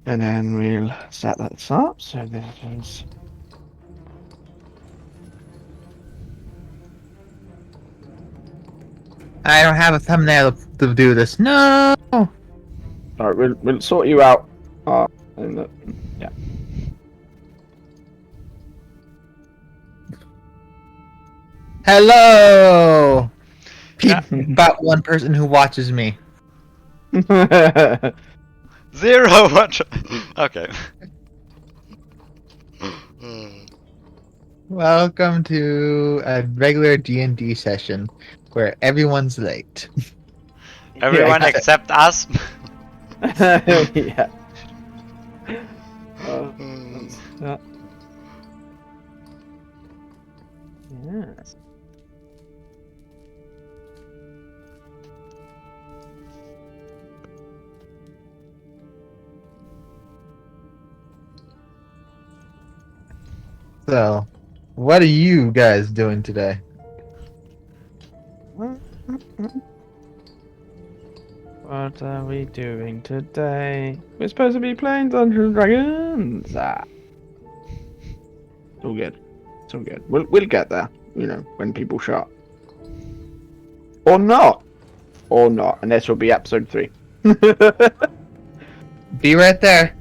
And then we'll set that up. So there's. I don't have a thumbnail to do this. No. Alright, we'll sort you out. Yeah. Hello. Yeah. About one person who watches me. 0 watch. Okay. Welcome to a regular D&D session where everyone's late. Everyone Yeah. except us. Yeah. Yeah. Yes. So, what are you guys doing today? What are we doing today? We're supposed to be playing Dungeons and Dragons. It's all good. It's all good. We'll get there. You know, when people show up. Or not. Or not. And this will be episode 3. Be right there.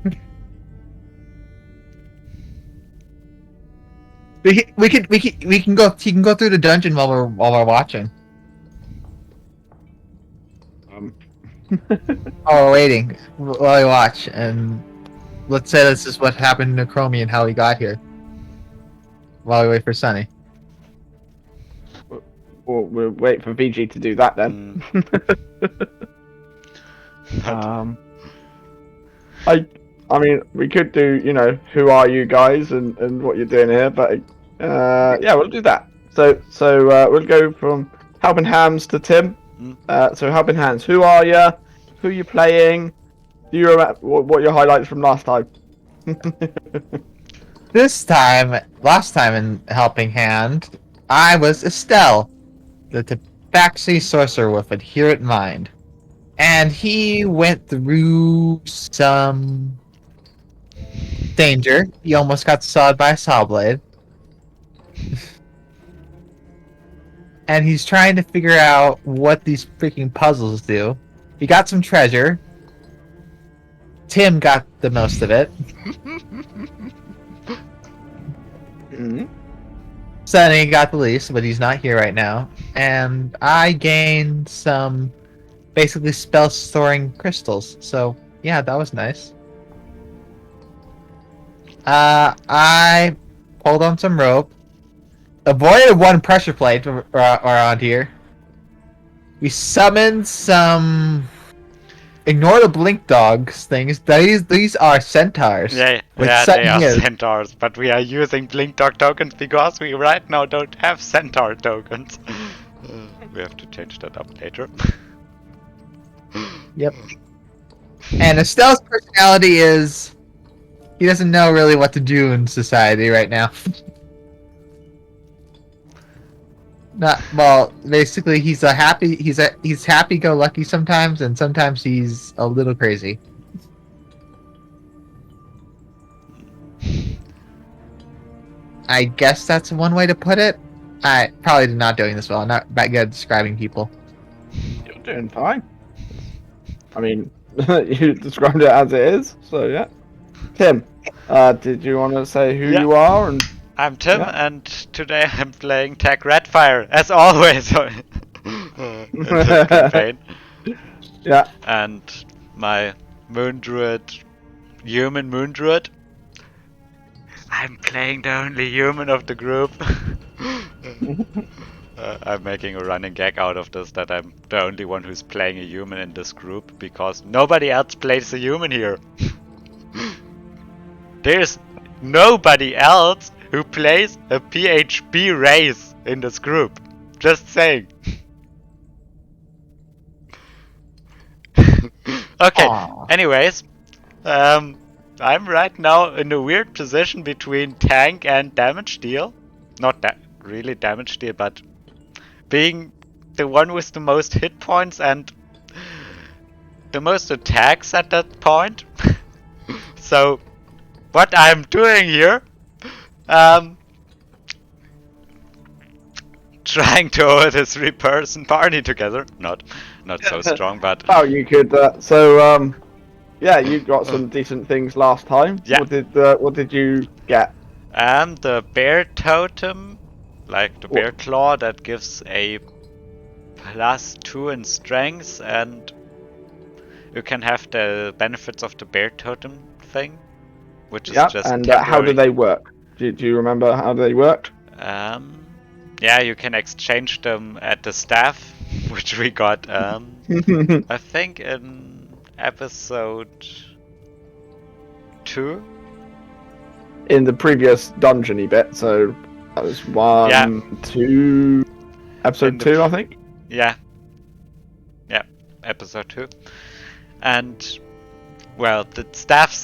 We can go. You can go through the dungeon while we're watching. Oh, we're waiting while we watch, and let's say this is what happened to Chromie and how he got here. While we wait for Sunny. We'll wait for VG to do that then. I mean, we could do, you know, who are you guys and what you're doing here, but yeah, we'll do that. So we'll go from Helping Hands to Tim. So Helping Hands, who are you? Who are you playing? Do you remember what your highlights from last time? Last time in Helping Hand, I was Estelle, the Tabaxi sorcerer with adherent mind. And he went through some danger. He almost got sawed by a saw blade. And he's trying to figure out what these freaking puzzles do. He got some treasure. Tim got the most of it. Sunny got the least, but he's not here right now. And I gained some basically spell storing crystals. So yeah, that was nice. I pulled on some rope. Avoided one pressure plate around here. We summoned some. Ignore the blink dogs things. These are centaurs. Yeah, they are centaurs, but we are using blink dog tokens because we right now don't have centaur tokens. We have to change that up later. Yep. And Estelle's personality is he doesn't know really what to do in society right now. Basically he's happy-go-lucky sometimes, and sometimes he's a little crazy. I guess that's one way to put it. I probably did not doing this well. I'm not that good at describing people. You're doing fine. I mean, you described it as it is, so yeah. Tim, did you want to say who you are? And I'm Tim, and today I'm playing Tag Redfire, as always. In this campaign. Yeah. And my moon druid, human moon druid. I'm playing the only human of the group. I'm making a running gag out of this, that I'm the only one who's playing a human in this group, because nobody else plays a human here. There's nobody else who plays a PHB race in this group. Just saying. Okay, anyways. I'm right now in a weird position between tank and damage deal. Not that really damage deal, but being the one with the most hit points and the most attacks at that point. So, what I'm doing here, trying to hold a 3-person party together. Not so strong, but Oh, you could. Yeah, you got some decent things last time. Yeah. What did you get? the bear totem, like the bear claw that gives a +2 in strength, and you can have the benefits of the bear totem thing, which is just and temporary. how do they work? Do you remember how they worked? Yeah, you can exchange them at the staff, which we got, I think in episode 2. In the previous dungeony bit, so that was 2, episode 2, I think. Yeah, episode 2. And, well, the staff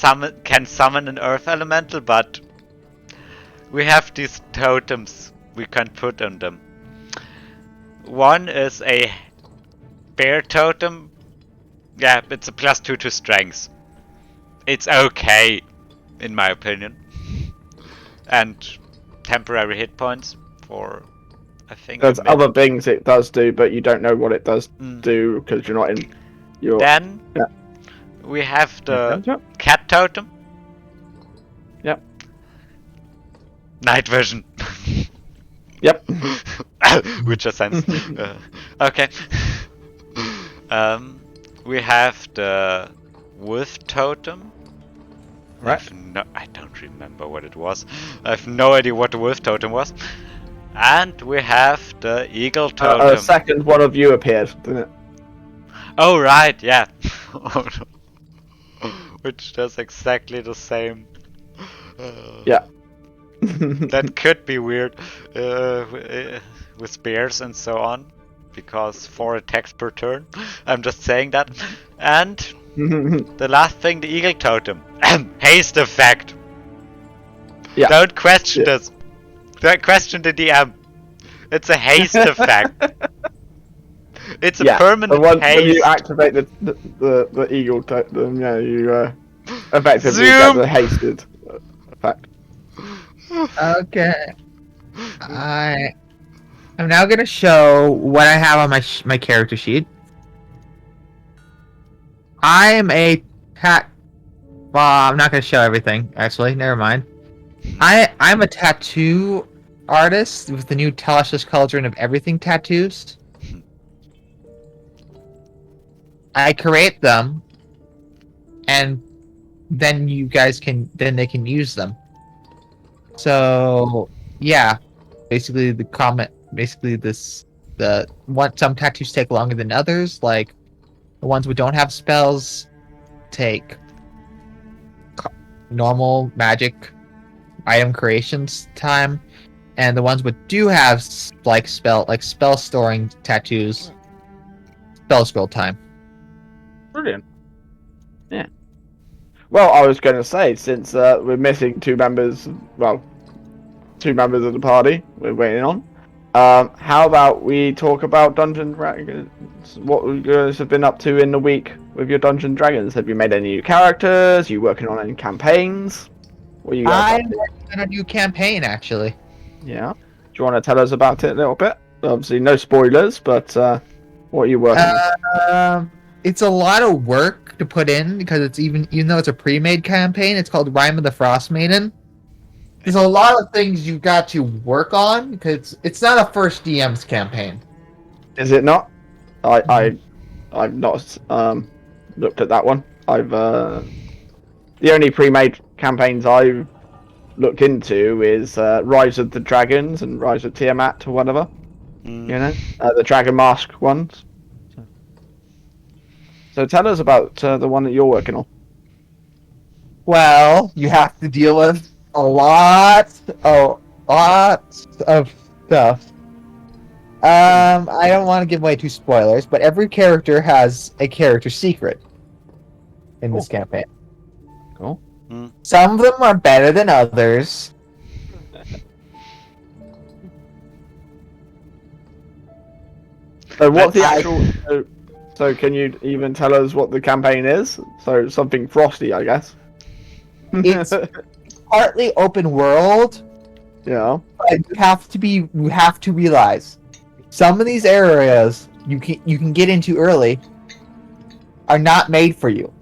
can summon an earth elemental, but we have these totems we can put on them. One is a bear totem. Yeah, it's a +2 to strength. It's okay, in my opinion. And temporary hit points for, I think. There's other things it does do, but you don't know what it does do because you're not in. Then we have the cat totem. Yep. Night vision. Yep. Which is sense. Okay. We have the wolf totem. Right. I don't remember what it was. I have no idea what the wolf totem was. And we have the eagle totem. A second one of you appeared, didn't it? Oh, right, yeah. Which does exactly the same. Yeah. That could be weird with bears and so on, because 4 attacks per turn. I'm just saying that. And the last thing, the eagle totem. Haste effect. Yeah. Don't question this. Don't question the DM. It's a haste effect. It's a permanent haste. When you activate the eagle totem, you effectively get the hasted effect. Okay. I'm now gonna show what I have on my character sheet. I am a well, I'm not gonna show everything. Actually, never mind. I'm a tattoo artist with the new Tellus's Cauldron of Everything tattoos. I create them, and then they can use them. So yeah, basically some tattoos take longer than others. Like the ones we don't have spells take normal magic item creations time, and the ones we do have spell storing tattoos spell scroll time. Brilliant. Yeah. Well, I was going to say, since we're missing 2 members, well, 2 members of the party we're waiting on, how about we talk about Dungeon Dragons? What you guys have been up to in the week with your Dungeon Dragons? Have you made any new characters? Are you working on any campaigns? What are you guys I'm working on a new campaign, actually. Yeah. Do you want to tell us about it a little bit? Obviously, no spoilers, but what are you working on? It's a lot of work to put in because it's even though it's a pre-made campaign, it's called Rime of the Frost Maiden. There's a lot of things you've got to work on because it's not a first DM's campaign. Is it not? I've not looked at that one. I've the only pre-made campaigns I've looked into is Rise of the Dragons and Rise of Tiamat or whatever. You know, the Dragon Mask ones. So tell us about the one that you're working on. Well, you have to deal with a lot of stuff. I don't want to give away 2 spoilers, but every character has a character secret in this campaign. Cool. Some of them are better than others. So what's the actual? So can you even tell us what the campaign is? So something frosty, I guess. It's partly open world, yeah. but you have to realize some of these areas you can get into early are not made for you.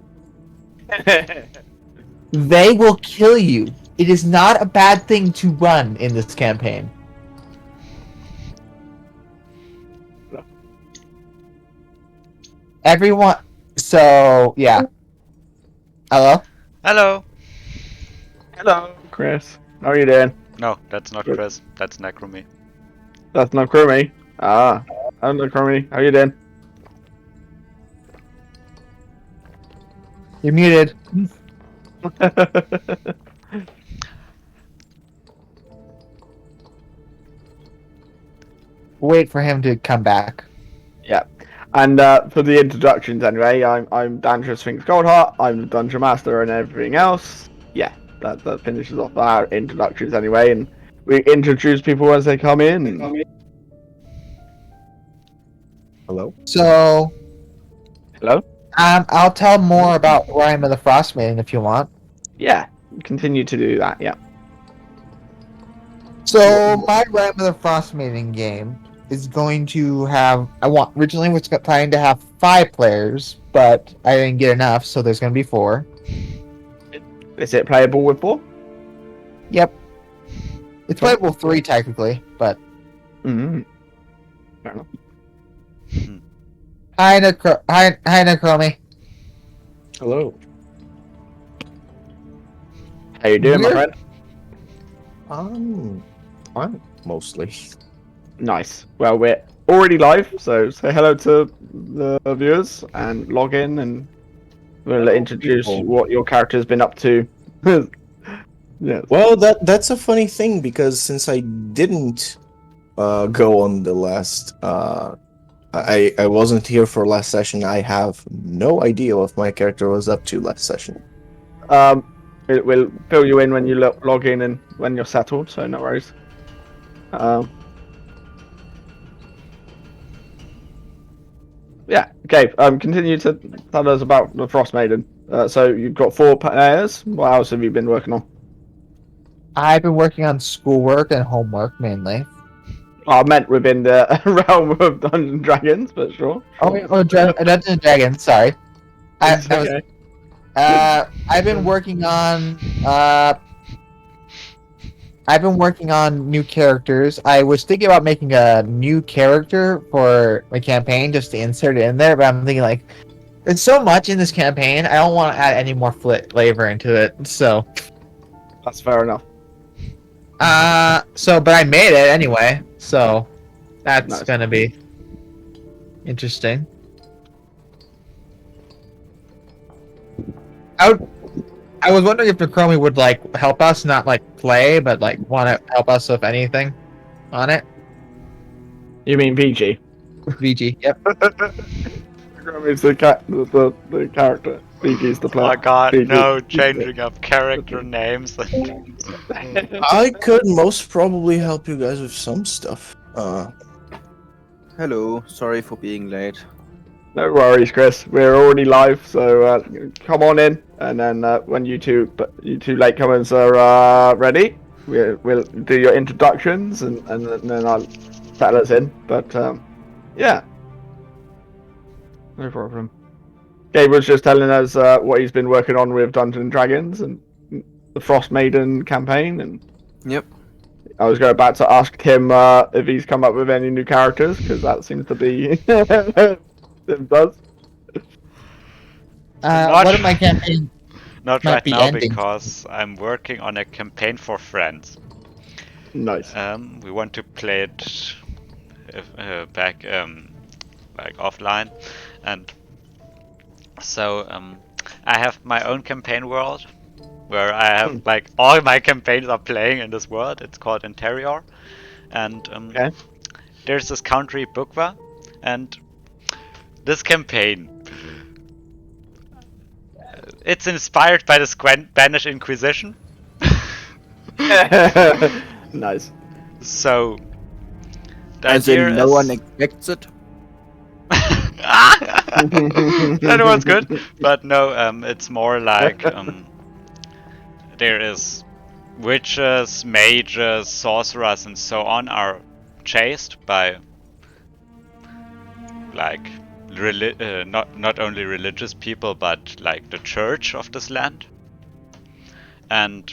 They will kill you. It is not a bad thing to run in this campaign. Everyone. So yeah. Hello. Hello. Hello, Chris. How are you doing? No, that's not Chris. That's Necromy. That's not Crummy. Ah, I'm not Crummy. How you doing? You're muted. Wait for him to come back. Yeah. And for the introductions, anyway, I'm Dangerous Sphinx Goldheart. I'm the Dungeon Master and everything else. Yeah, that finishes off our introductions, anyway, and we introduce people as they come in. Hello? So, Hello? I'll tell more about Rhyme of the Frost Maiden if you want. Yeah, continue to do that. Yeah. So, my Rhyme of the Frost Maiden game is going to have. Originally was planning to have 5 players, but I didn't get enough, so there's going to be 4. Is it playable with 4? Yep. It's playable 3 technically, but. Mm-hmm. Fair enough. Hi, Necromy. Hello. How you doing, my We're- friend? Fine, mostly. Nice. Well, we're already live, so say hello to the viewers and log in, and we'll introduce people. what your character's been up to. Yes. Well, that's a funny thing, because since I didn't go on the last... I wasn't here for last session, I have no idea what my character was up to last session. We'll fill you in when you log in and when you're settled, so no worries. Yeah, okay, continue to tell us about the Frost Maiden. So you've got 4 players. What else have you been working on? I've been working on schoolwork and homework mainly. I meant within the realm of Dungeons and Dragons, but sure. Dungeons and Dragons. Sorry. It's okay. I've been working on. I've been working on new characters. I was thinking about making a new character for my campaign just to insert it in there, but I'm thinking like, there's so much in this campaign. I don't want to add any more flavor into it. So. That's fair enough. But I made it anyway. So, that's Nice. gonna be interesting. I was wondering if Necromy would like help us, not like play, but like want to help us with anything on it. You mean VG? VG, yep. It's the character. VG's the player. Oh god, VG. no changing of character names. I could most probably help you guys with some stuff. Hello, sorry for being late. No worries, Chris. We're already live, so come on in, and then when you two latecomers are ready, we'll do your introductions, and then I'll settle us in. But yeah, no problem. Gabe was just telling us what he's been working on with Dungeons and Dragons and the Frost Maiden campaign, and Yep. I was about to ask him if he's come up with any new characters, because that seems to be him does. What am my campaign? Not Might right be now ending. because I'm working on a campaign for friends. Nice. We want to play it back like offline, and so I have my own campaign world where I have like all my campaigns are playing in this world. It's called Interior, and Okay. there's this country Bukwa, and this campaign. It's inspired by the Spanish Inquisition. Nice. So, the As idea in, no is... one expects it. That was good, but no, it's more like there is witches, mages, sorcerers, and so on are chased by like not only religious people but like the church of this land. And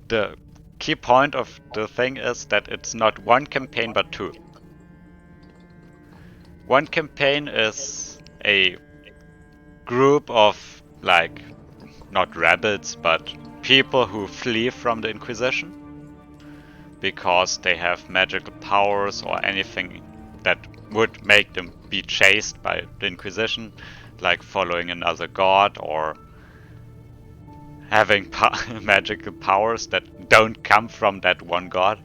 the key point of the thing is that it's not one campaign but two. One campaign is a group of like not rabbits but people who flee from the Inquisition because they have magical powers or anything that would make them be chased by the Inquisition, like following another god or having magical powers that don't come from that one god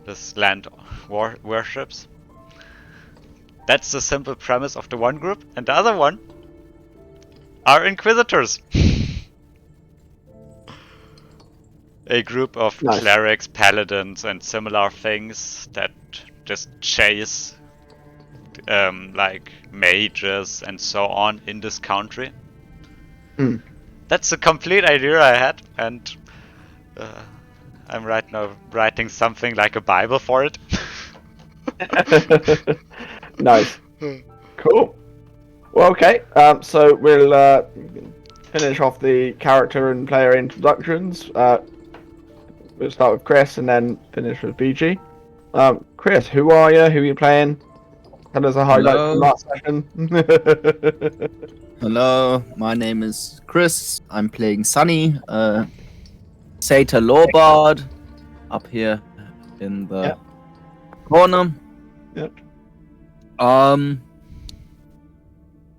this land worships. That's the simple premise of the one group, and the other one are Inquisitors. A group of clerics, paladins, and similar things that just chase like mages and so on in this country. That's the complete idea I had, and I'm right now writing something like a Bible for it. Nice. Cool. Well, okay. So we'll finish off the character and player introductions. We'll start with Chris and then finish with BG. Chris, who are you? Who are you playing? Tell us a highlight from last session. Hello, my name is Chris. I'm playing Sunny, Satyr Lawbard, up here in the corner. Yep.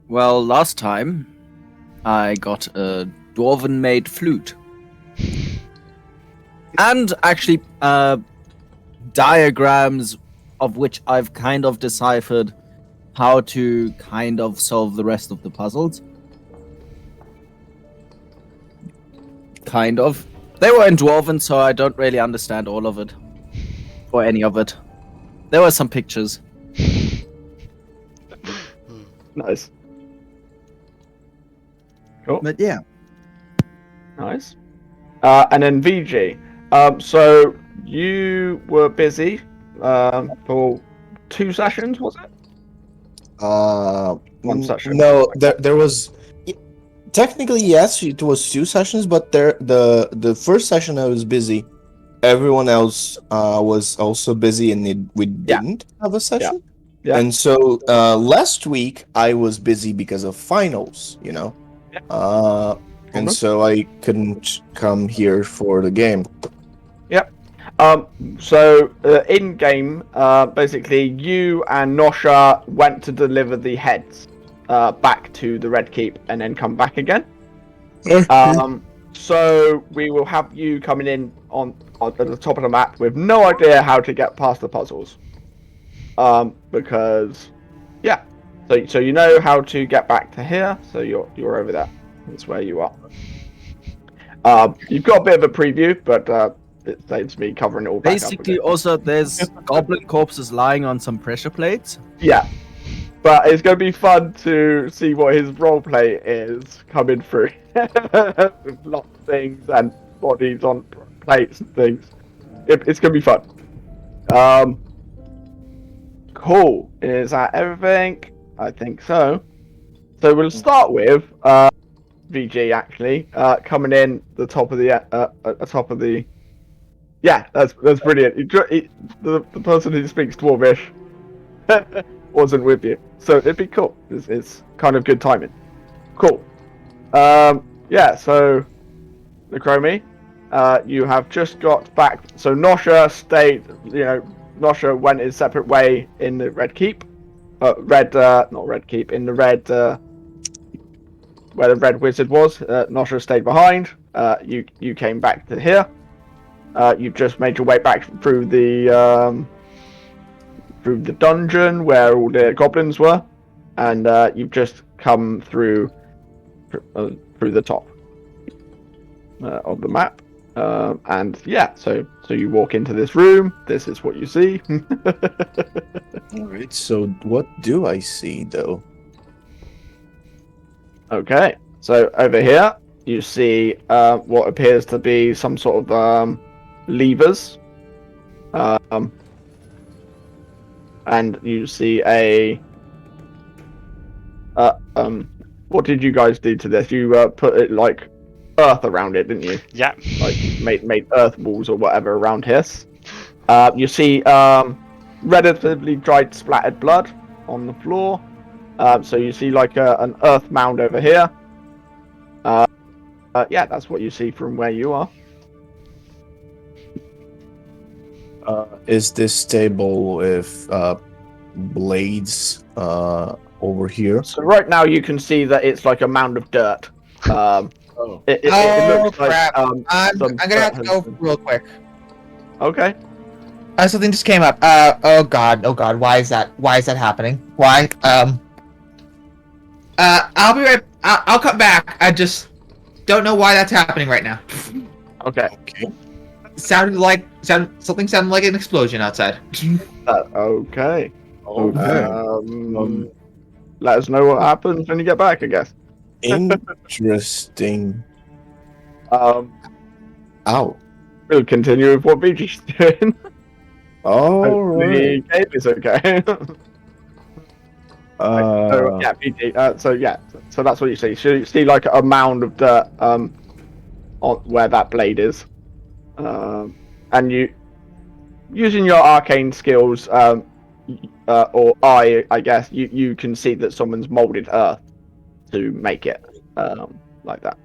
Well, last time I got a dwarven-made flute. And actually, diagrams of which I've kind of deciphered how to kind of solve the rest of the puzzles. Kind of. They were in Dwarven, so I don't really understand all of it. Or any of it. There were some pictures. Nice. Cool. But yeah. Nice. And then VG. So you were busy for 2 sessions, was it? One session. No, there was. Technically, yes, it was 2 sessions, but the first session I was busy. Everyone else was also busy, and we didn't have a session. Yeah. And so last week I was busy because of finals, you know. Yeah. And so I couldn't come here for the game. Yep. So in game, basically, you and Nosha went to deliver the heads back to the Red Keep and then come back again. So we will have you coming in on at the top of the map with no idea how to get past the puzzles. Because so you know how to get back to here, so you're over there. That's where you are. You've got a bit of a preview, but it saves me covering it all back Basically, up also, there's goblin corpses lying on some pressure plates. Yeah, but it's going to be fun to see what his roleplay is coming through. With lots of things and bodies on plates and things. It's going to be fun. Cool. Is that everything? I think so. So we'll start with VG actually coming in the top of the Yeah, that's brilliant. The person who speaks Dwarvish wasn't with you, so it'd be cool. It's kind of good timing. Cool. Yeah. So, Necromi, you have just got back. So Nosha stayed. Nosha went his separate way in the Red Keep. Not Red Keep. In the Red. Where the Red Wizard was. Nosha stayed behind. You came back to here. You've just made your way back through the dungeon where all the goblins were, and you've just come through the top of the map. And yeah, so you walk into this room. This is what you see. All right. So what do I see though? Okay, so over here you see what appears to be some sort of levers. And you see what did you guys do to this? You put it like earth around it, didn't you? Yeah. Like made earth walls or whatever around this. You see relatively dried splattered blood on the floor. So you see like an earth mound over here. Yeah, that's what you see from where you are. Is this table with blades over here? So right now you can see that it's like a mound of dirt. It looks like crap! I'm some gonna have to dirt go has been- real quick. Okay. Something just came up. Oh god, why is that? Why is that happening? Why? I'll be right. I'll come back. I just don't know why that's happening right now. Okay. Okay. Something sounded like an explosion outside. Okay. Okay. Let us know what happens when you get back, I guess. Interesting. Um, Ow. we'll continue with what BG's doing. All The right. game is okay. So yeah, BG. So that's what you see. So you see like a mound of dirt on where that blade is, and you using your arcane skills, or I guess you can see that someone's molded earth to make it like that.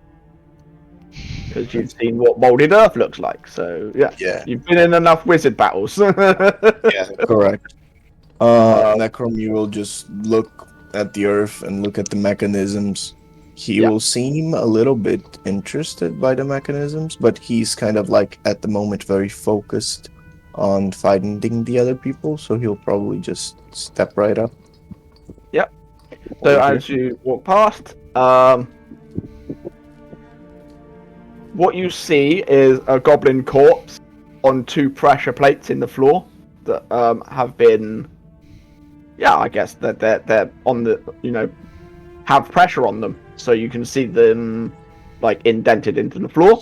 Because you've seen what molded earth looks like, so Yeah. you've been in enough wizard battles. Yeah, correct. Necromu will just look at the earth and look at the mechanisms. He will seem a little bit interested by the mechanisms, but he's kind of like at the moment very focused on finding the other people, so he'll probably just step right up. Yep. So Over as you walk past, what you see is a goblin corpse on 2 pressure plates in the floor that have been, I guess that they're on the, have pressure on them, so you can see them like indented into the floor.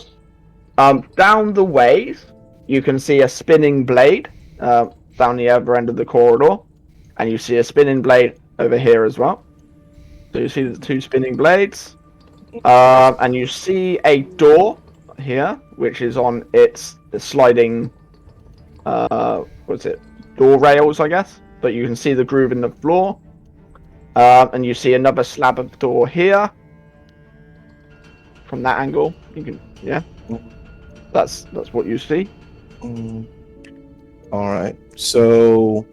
Down the ways, you can see a spinning blade down the other end of the corridor, and you see a spinning blade over here as well. So you see the 2 spinning blades, and you see a door here, which is on its sliding, door rails, I guess. But you can see the groove in the floor, and you see another slab of door here. From that angle, you can, that's what you see. All right. So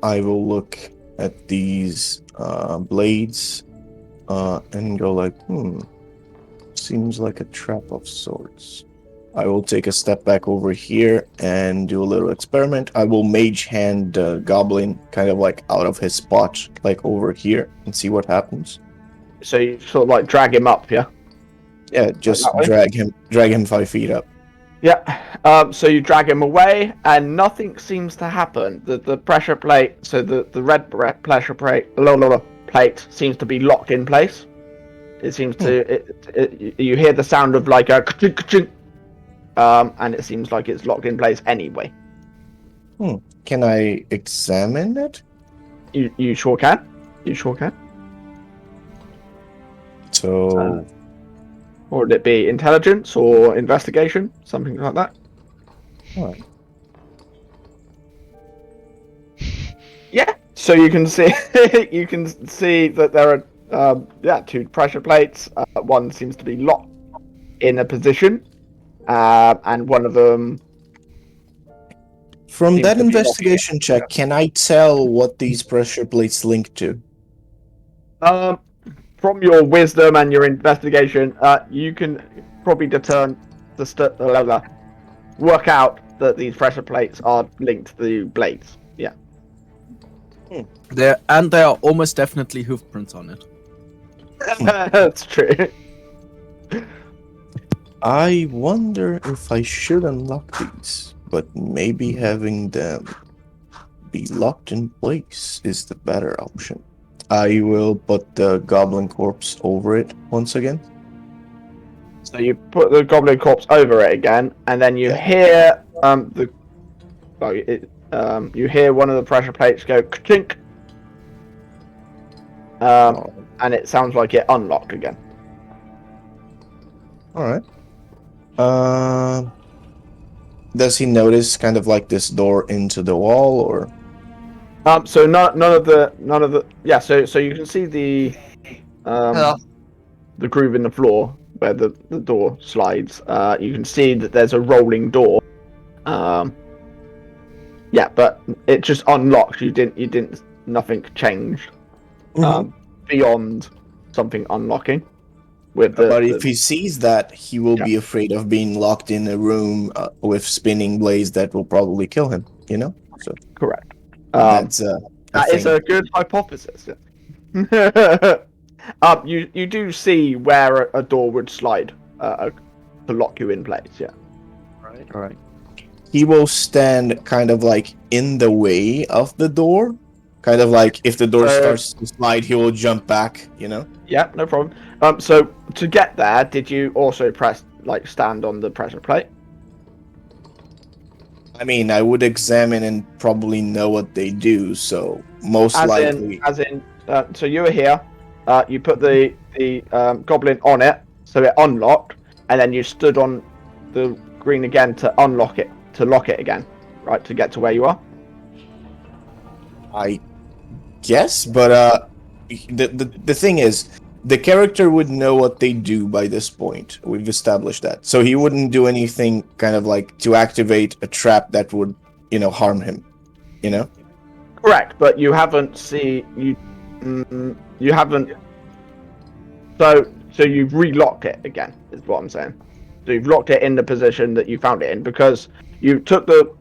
I will look at these blades and go like, seems like a trap of sorts. I will take a step back over here and do a little experiment. I will mage hand the goblin kind of like out of his spot, like over here, and see what happens. So you sort of like drag him up, yeah? Yeah, just Like that drag him 5 feet up. Yeah. So you drag him away, and nothing seems to happen. The pressure plate, so the red pressure plate seems to be locked in place. It seems to. You hear the sound of like a ka-ching, and it seems like it's locked in place anyway. Can I examine it? You sure can. You sure can. So. Or would it be intelligence or investigation, something like that? Right. Yeah. So you can see that there are 2 pressure plates. One seems to be locked in a position, and one of them. From seems that to be investigation check, can I tell what these pressure plates link to? From your wisdom and your investigation, you can probably work out that these pressure plates are linked to blades. Yeah. There are almost definitely hoof prints on it. That's true. I wonder if I should unlock these, but maybe having them be locked in place is the better option. I will put the goblin corpse over it once again. So you put the goblin corpse over it again, and then you hear you hear one of the pressure plates go chink, and it sounds like it unlocked again. All right. Does he notice kind of like this door into the wall, or? So none of the yeah. So you can see the Hello. the groove in the floor where the door slides. You can see that there's a rolling door. Yeah, but it just unlocked. You didn't. Nothing changed beyond something unlocking. But if he sees that, he will be afraid of being locked in a room with spinning blades that will probably kill him. You know. So correct. that is a good hypothesis. You do see where a door would slide to lock you in place. Yeah. All right. He will stand kind of like in the way of the door. Kind of like if the door starts to slide, he will jump back, you know? Yeah, no problem. So to get there, did you also stand on the pressure plate? I mean, I would examine and probably know what they do, so most likely. So you were here, you put the goblin on it, so it unlocked, and then you stood on the green again to unlock it, to lock it again, right, to get to where you are? I guess, but the thing is, the character would know what they do by this point. We've established that. So he wouldn't do anything kind of like to activate a trap that would, harm him, you know? Correct, but you haven't you haven't. So you've relocked it again, is what I'm saying. So you've locked it in the position that you found it in because you took the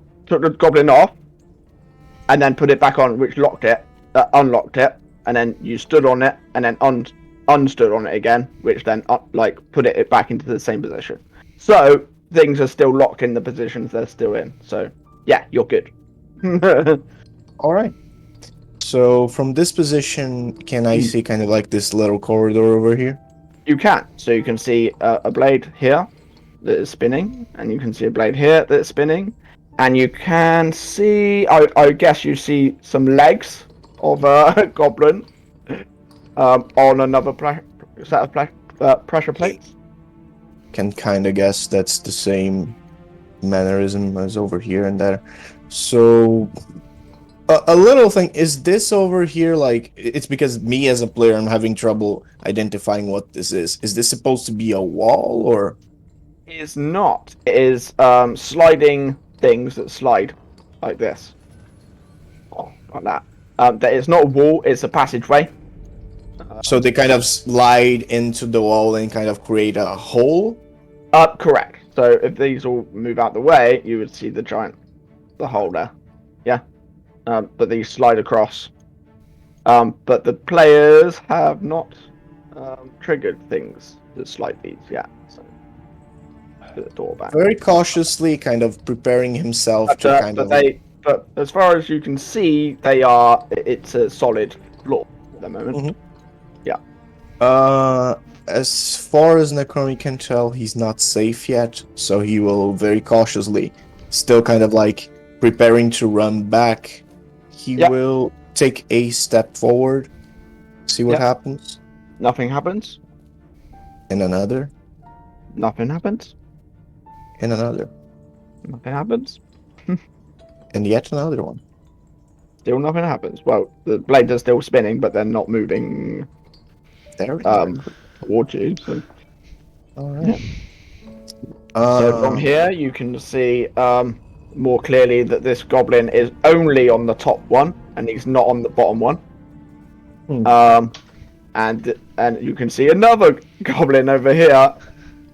goblin off, and then put it back on, which unlocked it, and then you stood on it, and then unstood on it again, which then put it back into the same position. So things are still locked in the positions they're still in. So yeah, you're good. All right. So from this position, can I see kind of like this little corridor over here? You can. So you can see a blade here that is spinning, and you can see a blade here that's spinning, and you can see, I guess you see some legs of a goblin on another set of pressure plates. Can kind of guess that's the same mannerism as over here and there. So a little thing, is this over here like, it's because me as a player, I'm having trouble identifying what this is. Is this supposed to be a wall, or? It is not. It is sliding things that slide like this. Oh, like that. That is not a wall, it's a passageway. So they kind of slide into the wall and kind of create a hole? Correct. So if these all move out the way, you would see the hole there. Yeah. But these slide across. But the players have not triggered things that slide these yet. So put the door back. Very cautiously, kind of preparing himself to kind of. But as far as you can see, it's a solid floor at the moment. Mhm. Yeah. As far as Necromi can tell, he's not safe yet, so he will very cautiously, still kind of like preparing to run back. He will take a step forward, see what happens. Nothing happens. And another. Nothing happens. And another. Nothing happens. And yet another one. Still nothing happens. Well, the blades are still spinning, but they're not moving towards you. So. Alright. So from here, you can see more clearly that this goblin is only on the top one, and he's not on the bottom one. And you can see another goblin over here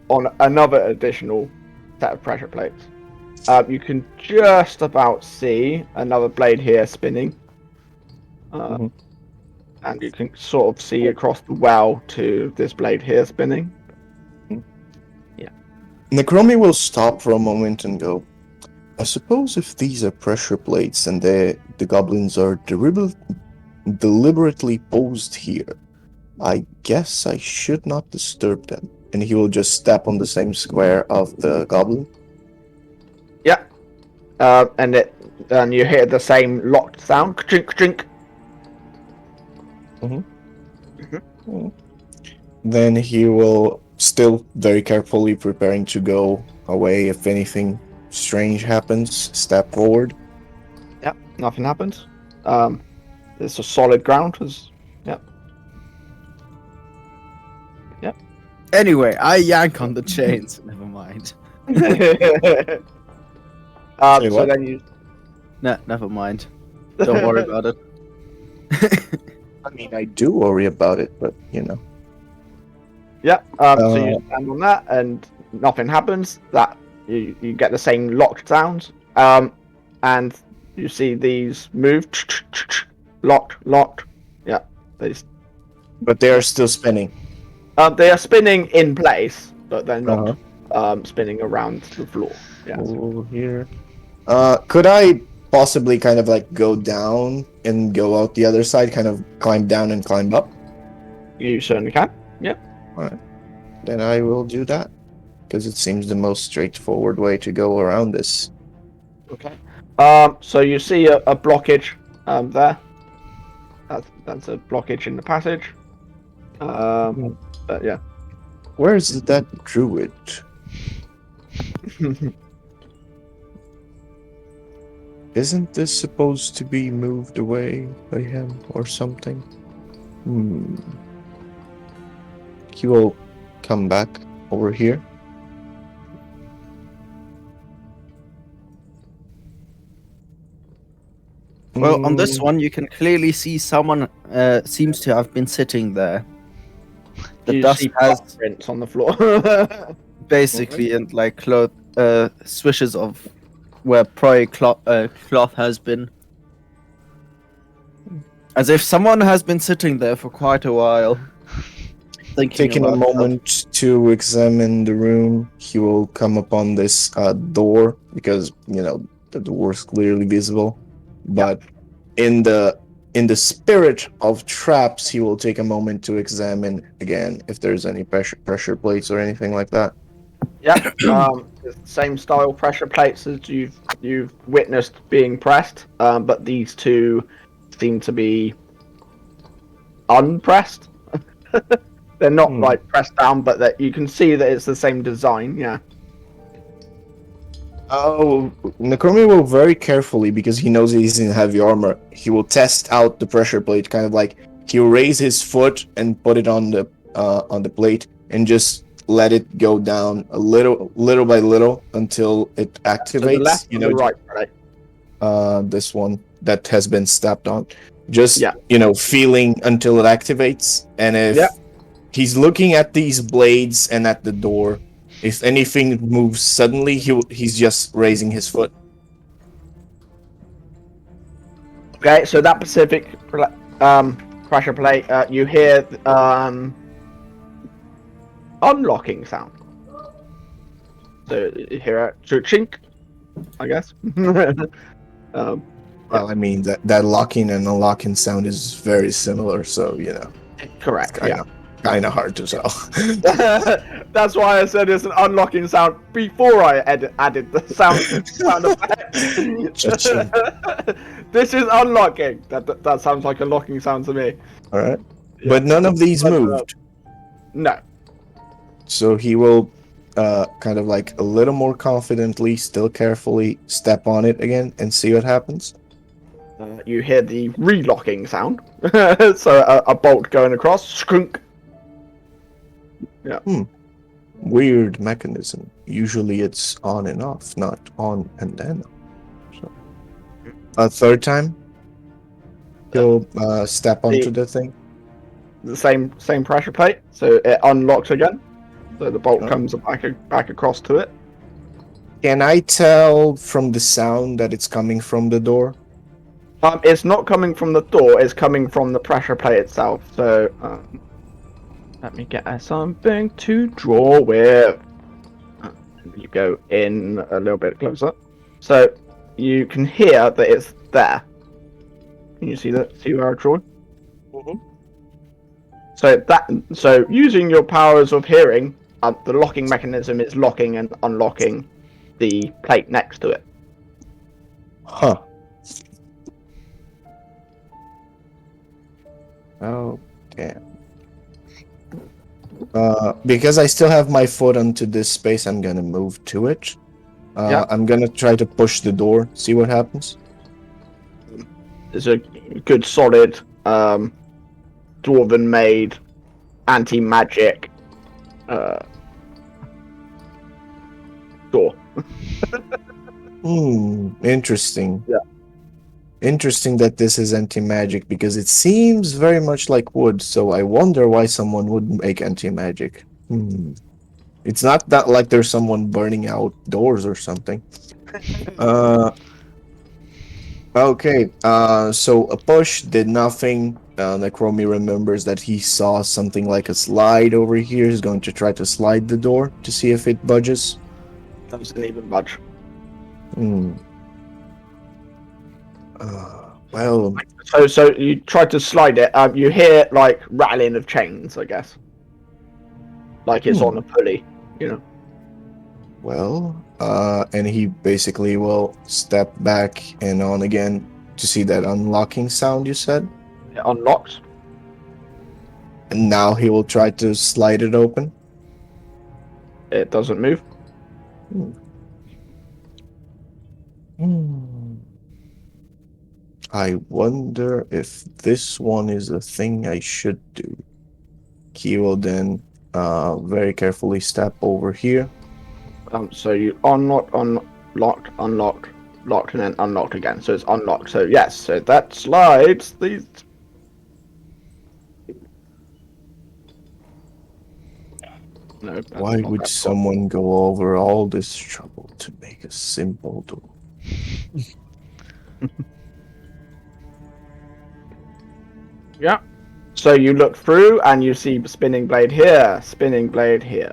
on another additional set of pressure plates. You can just about see another blade here spinning. And you can sort of see across the well to this blade here spinning. Yeah. Necromi will stop for a moment and go, I suppose if these are pressure plates and the goblins are deliberately posed here, I guess I should not disturb them. and he will just step on the same square of the goblin. Yeah. And you hear the same locked sound. Chink, chink. Then he will, still very carefully preparing to go away if anything strange happens, step forward. Yeah. Nothing happens. It's a solid ground. Anyway, I yank on the chains. Never mind. Say So what? then you. Nah, never mind. Don't worry about it. I mean, I do worry about it, but you know. Yeah. So you stand on that, and nothing happens. That you get the same locked sounds. And you see these move. Locked. Yeah. But they are still spinning. They are spinning in place, but they're not Uh-huh. spinning around the floor. Yeah. Oh, here. Could I possibly kind of like go down and go out the other side, kind of climb down and climb up? You certainly can. Yep. Alright. Then I will do that. Because it seems the most straightforward way to go around this. Okay. So you see a blockage there. That's a blockage in the passage. But yeah. Where is that druid? Isn't this supposed to be moved away by him or something? He will come back over here. Well, on this one, you can clearly see someone seems to have been sitting there. The You dust see has footprints on the floor. basically and like cloth swishes of where probably cloth has been. As if someone has been sitting there for quite a while. Taking a moment to examine the room, he will come upon this door because you know the door is clearly visible. But in the spirit of traps, he will take a moment to examine again if there's any pressure plates or anything like that. Yep. The same style pressure plates as you've witnessed being pressed, but these two seem to be unpressed. They're not like pressed down, but that you can see that it's the same design. Yeah. Oh, Nakomi will very carefully, because he knows he's in heavy armor, he will test out the pressure plate, kind of like he'll raise his foot and put it on the plate and just let it go down a little by little until it activates. To the left or the right? This one that has been stepped on. Just you know, feeling until it activates, and if he's looking at these blades and at the door. If anything moves suddenly, he's just raising his foot. Okay, so that specific pressure plate, you hear unlocking sound. So you hear a chink, I guess. Well, I mean that locking and unlocking sound is very similar, so you know. Correct. Kind of hard to tell. That's why I said it's an unlocking sound before I added the sound effect. This is unlocking. That sounds like a locking sound to me. All right, but none of these moved. No. So he will, kind of like a little more confidently, still carefully step on it again and see what happens. You hear the relocking sound. So a bolt going across. Skunk. Yeah. Weird mechanism. Usually it's on and off, not on and then. So, a third time, he'll step onto the thing. The same pressure plate, so it unlocks again. So the bolt comes back across to it. Can I tell from the sound that it's coming from the door? It's not coming from the door. It's coming from the pressure plate itself. So. Let me get something to draw with. You go in a little bit closer, so you can hear that it's there. Can you see that? See where I draw? So using your powers of hearing, the locking mechanism is locking and unlocking the plate next to it. Huh. Oh, damn. Because I still have my foot onto this space, I'm gonna move to it. Yeah. I'm gonna try to push the door, see what happens. It's a good solid dwarven-made anti-magic door. Interesting. Yeah. Interesting that this is anti-magic because it seems very much like wood, so I wonder why someone would make anti-magic. It's not that like there's someone burning out doors or something. Okay, so a push did nothing. Necromi remembers that he saw something like a slide over here. He's going to try to slide the door to see if it budges. Doesn't even budge. Well, So you try to slide it. You hear like rattling of chains, I guess. Like it's on a pulley, you know. well, and he basically will step back and on again to see that unlocking sound you said. It unlocks. And now he will try to slide it open. It doesn't move. I wonder if this one is a thing I should do. He will then very carefully step over here. So you unlocked, locked, and then unlocked again. So it's unlocked. So yes, so that slides these. No. that's Why not would that someone go over all this trouble to make a simple door? Yeah. So you look through and you see spinning blade here, spinning blade here.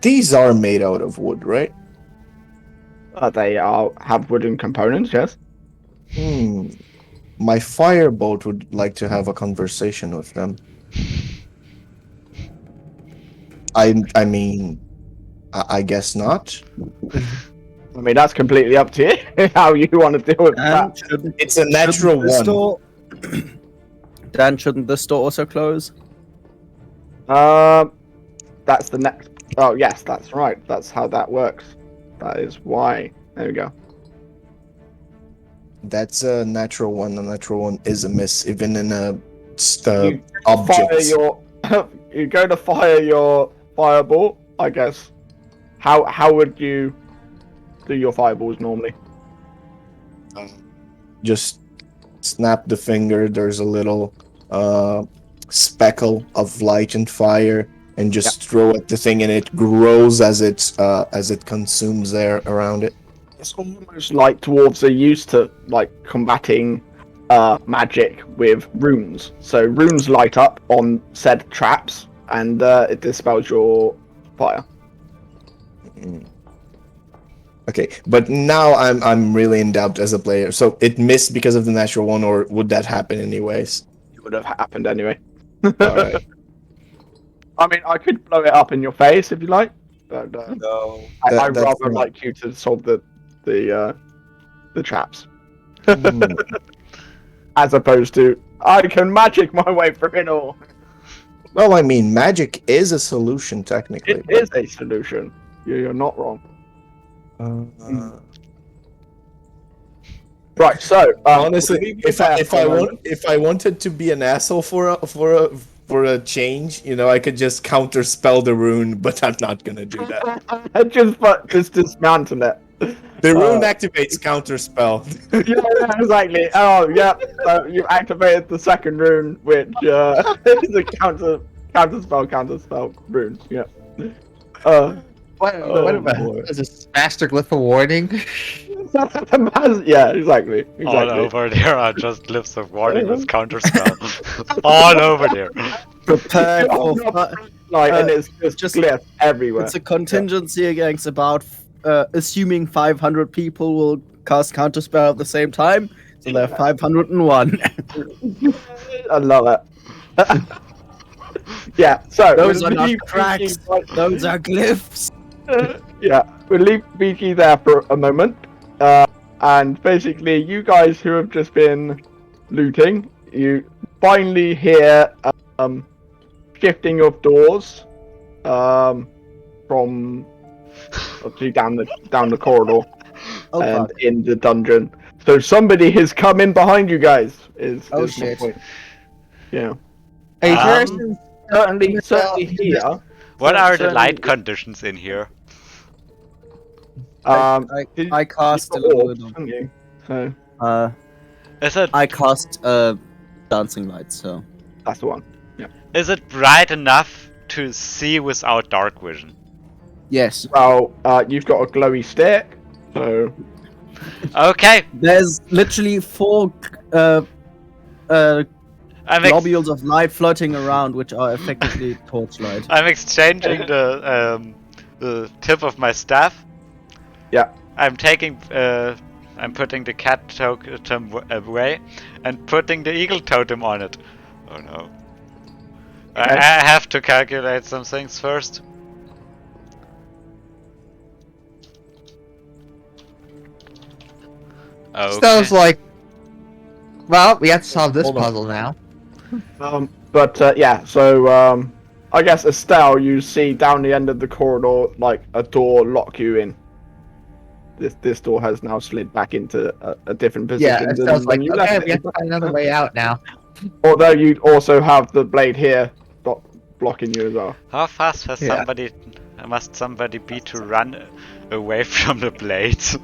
These are made out of wood, right? They have wooden components, yes. My firebolt would like to have a conversation with them. I mean, I guess not. I mean, that's completely up to you how you want to deal with that. It's a natural one. Dan, shouldn't this door also close? That's the next. Oh yes, that's right. That's how that works. That is why. There we go. That's a natural one. A natural one is a miss, even in a You object. You go to fire your fireball. I guess. How would you do your fireballs normally? Just snap the finger. There's a little speckle of light and fire, and just throw at the thing, and it grows as it consumes air around it. It's almost like dwarves are used to like combating magic with runes. So runes light up on said traps, and it dispels your fire. Okay, but now I'm really in doubt as a player. So it missed because of the natural one, or would that happen anyways? It would have happened anyway. All right. I mean, I could blow it up in your face if you like, but No, I'd that's rather not- like you to solve the traps, as opposed to I can magic my way through it all. Well, I mean, magic is a solution technically. It is a solution. You're not wrong. Right. So Honestly, if I wanted to be an asshole for a change, you know, I could just counterspell the rune, but I'm not gonna do that. just dismantle it. The rune activates counterspell. Yeah, exactly. Oh, yeah. So you activated the second rune, which is a counterspell rune. Yeah. What boy. is this master glyph of warning? Yeah, exactly. All over there are just glyphs of warning with counterspell. All over there. Prepare for Like, and it's just just- glyph everywhere. It's a contingency against about assuming 500 people will cast counterspell at the same time, so there are 501. I love it. Yeah, so Those we'll are not leave cracks. Beaky right- Those are glyphs. yeah, we'll leave Beaky there for a moment. And basically, you guys who have just been looting, you finally hear shifting of doors from obviously down the corridor Oh and fuck. in the dungeon. So somebody has come in behind you guys. Is Oh, my shit. point. Yeah. Are you sure? Um, Certainly here. What are the certainly- light conditions in here? I cast a you've got little orbs, bit of. haven't you? So Is it I cast dancing light, so. that's the one. is it bright enough to see without dark vision? Yes. Well, you've got a glowy stick, so Okay, There's literally 4 I'm globules of light floating around, which are effectively torchlight. I'm exchanging the tip of my staff. Yeah. I'm taking I'm putting the cat totem away and putting the eagle totem on it. Oh no. Okay. I have to calculate some things first. Okay. Sounds like. Well, we have to solve this Hold on. puzzle now. But yeah, so I guess Estelle, you see down the end of the corridor like a door lock you in. This door has now slid back into a different Yeah, position it than sounds when like you okay, left we have to find another way out now. Although you also have the blade here blocking you as well. How fast has Yeah. must somebody be to run away from the blades?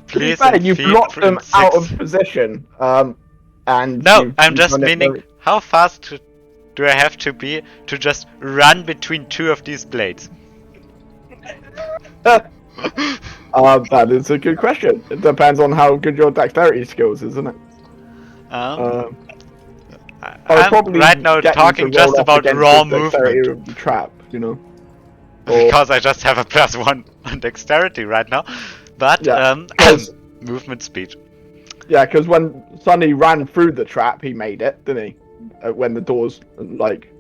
Please fair, you feed blocked them in out of 6. position. And No, I'm you've just done it meaning very- how fast do I have to be to just run between 2 of these blades? That is a good question. It depends on how good your dexterity skills, isn't it? I'm Probably right now get you talking to roll just off about against raw the dexterity movement. of the trap, you know. Because I just have a +1 on dexterity right now. But Yeah, 'cause- movement speed. Yeah, because when Sonny ran through the trap, he made it, didn't he? When the doors like.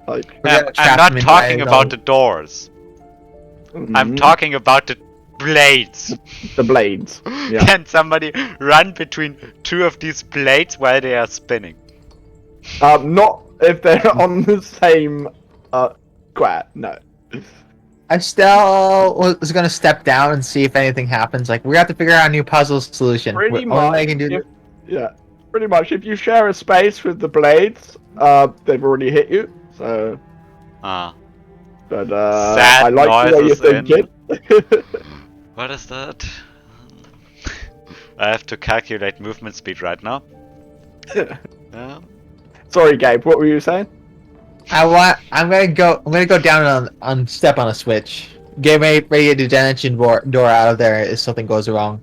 Forget to I'm trap not him in talking by about the- the doors. I'm mhm, talking about the blades. the blades. Yeah. Can somebody run between 2 of these blades while they are spinning? Not if they're on the same square. No. Estelle was gonna step down and see if anything happens. Like we have to figure out a new puzzle solution. Pretty Only way I much. can do Yeah. Pretty much. If you share a space with the blades, they've already hit you. So, Ah. but Sad I like the way you're noises in- thinking. What is that? I have to calculate movement speed right now. Yeah. Sorry, Gabe. What were you saying? I'm gonna go down on step on a switch. Get ready to do dimension door out of there if something goes wrong.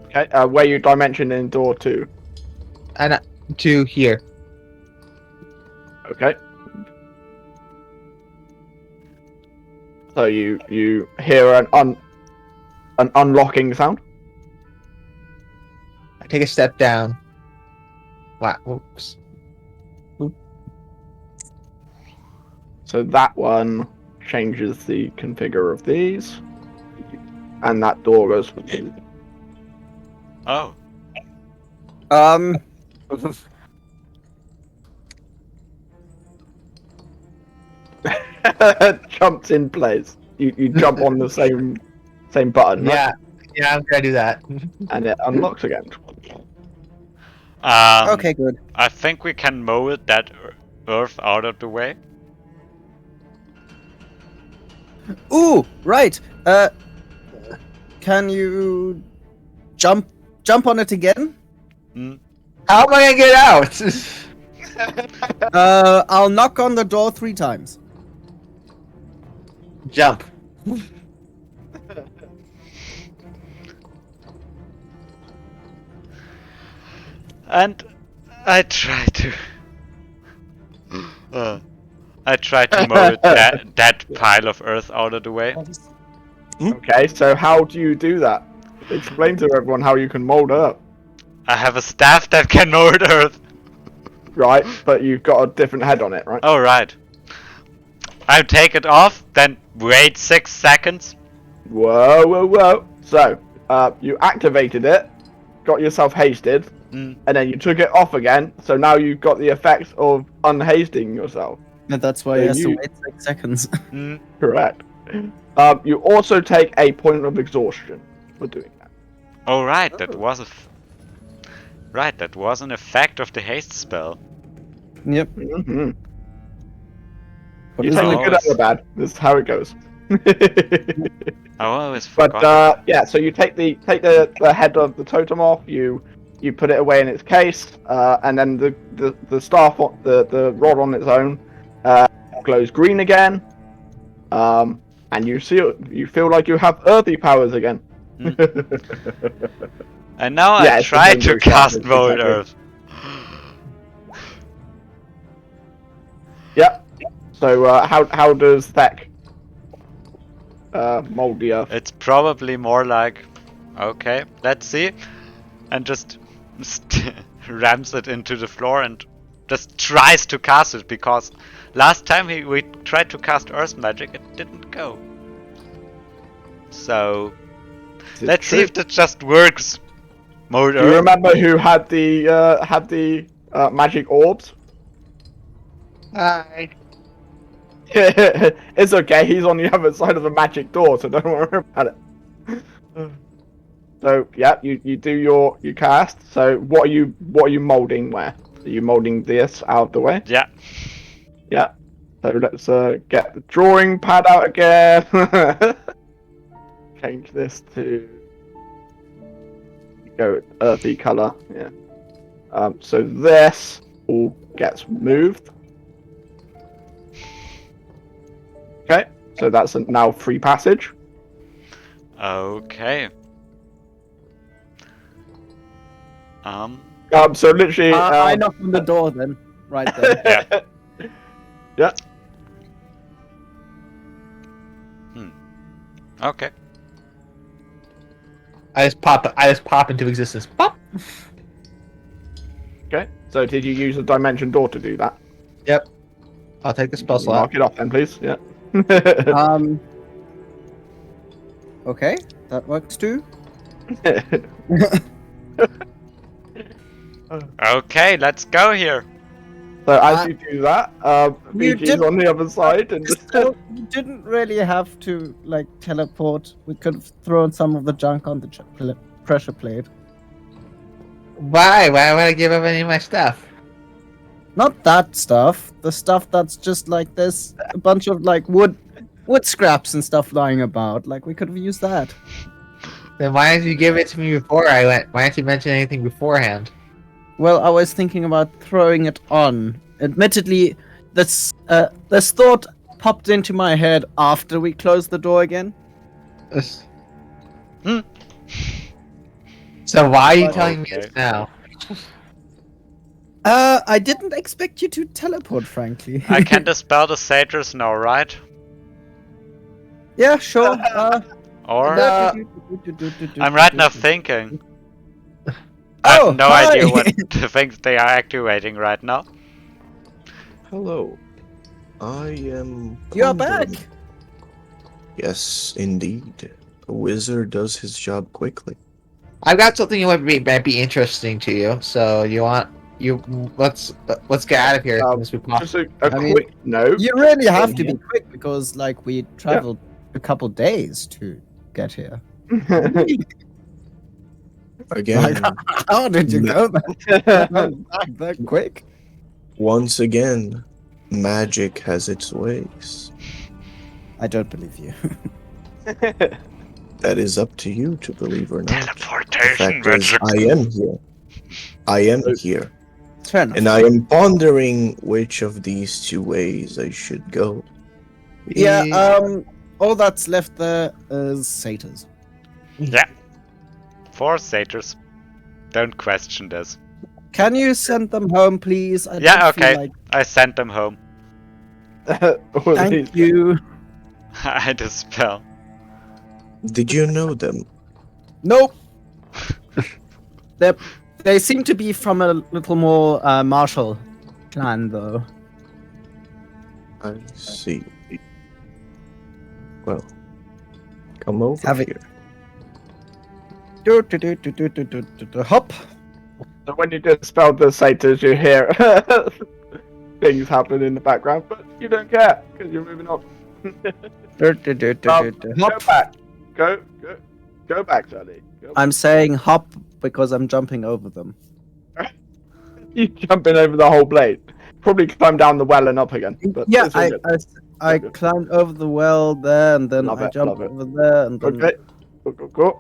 Okay. Where you dimension in door 2. And to here. Okay. So you hear an unlocking sound. I take a step down. Wow. Whoops. So that one changes the configure of these, and that door goes. Oh. Jumps in place. You jump on the same button, right? Yeah, I'm gonna do that. And it unlocks again. Okay, good. I think we can mow that earth out of the way. Ooh, right. Can you jump on it again? How am I gonna get out? I'll knock on the door 3 times. Jump. And I try to. I try to mow that pile of earth out of the way. Okay, so how do you do that? Explain to everyone how you can mold up. I have a staff that can mold earth. Right, but you've got a different head on it, right? Oh, right. I take it off, then wait 6 seconds. Whoa, whoa, whoa. So, you activated it, got yourself hasted, Mm. and then you took it off again, so now you've got the effects of unhasting yourself. And that's why So he has to you- wait 6 seconds. Mm. Correct. You also take a point of exhaustion for doing that. Oh, right. That was right. That was an effect of the haste spell. Yep. Mm-hmm. What You is take the it? good and the bad. This is how it goes. I always forgot. But yeah, so you take the head of the totem off. You put it away in its case, and then the staff, the rod on its own, glows green again. And you feel like you have earthy powers again. And now Yeah, I it's the try same to as that, cast Mold exactly. Earth. Yep. So how does Thek mold the earth? It's probably more like, okay, let's see, and just rams it into the floor and just tries to cast it, because last time we tried to cast Earth Magic, it didn't go. So Is it let's see true? if that just works. Mold Do you Earth. remember who had the magic orbs? Hi. It's okay. He's on the other side of the magic door, so don't worry about it. So yeah, you do your cast. So what are you molding? Where are you molding this out of the way? Yeah. Yeah. So let's get the drawing pad out again. Change this to go earthy color. Yeah. So this all gets moved. Okay. So that's now free passage. Okay. So literally. I knock on the door then. Right then. Yeah. Yeah. Okay. I just pop into existence. Pop. Okay. So did you use the dimension door to do that? Yep. I'll take the spell slot. Mark it off then, please. Yeah. Okay, that works too. Okay, let's go here. So as you do that, You BG's did- on the other side, and So you didn't really have to like teleport. We could have thrown some of the junk on the pressure plate. Why? Why would I give up any of my stuff? Not that stuff. The stuff that's just like there's a bunch of like wood scraps and stuff lying about. Like we could have used that. Then why didn't you give it to me before I went? Why didn't you mention anything beforehand? Well, I was thinking about throwing it on. Admittedly, this thought popped into my head after we closed the door again. So why are you telling me Okay. this now? I didn't expect you to teleport, frankly. I can dispel the satyrs now, right? Yeah, sure. Or I'm I'm right now thinking. I Oh, have no hi. idea what the things they are activating right now. Hello. I am. You're back. pondering. Yes, indeed. A wizard does his job quickly. I've got something that might be interesting to you. So let's get out of here. As we just a I mean, quick note. You really have to be quick because, like, we traveled a couple days to get here. Again, How did you go that quick? once again, magic has its ways. I don't believe you. That is up to you to believe or not. The Teleportation fact is, magic. I am here. I am here. Fair enough. And I am pondering which of these two ways I should go. Yeah, all that's left there is satyrs. Yeah. 4 satyrs. Don't question this. Can you send them home, please? I Yeah, don't feel okay. like- I sent them home. Thank you. I dispel. Did you know them? Nope. They're They seem to be from a little more martial clan, though. I see. Well, come over Have it. here. Hop. So when you dispel the satyrs, you hear things happen in the background, but you don't care because you're moving on. Go Hop. back. Go back, Charlie. Go I'm saying hop because I'm jumping over them. You jumping over the whole blade. Probably climb down the well and up again. But Yeah, it's all good. I good. climbed over the well there, and then Love I it, jumped love it. over there, and then Okay. Cool.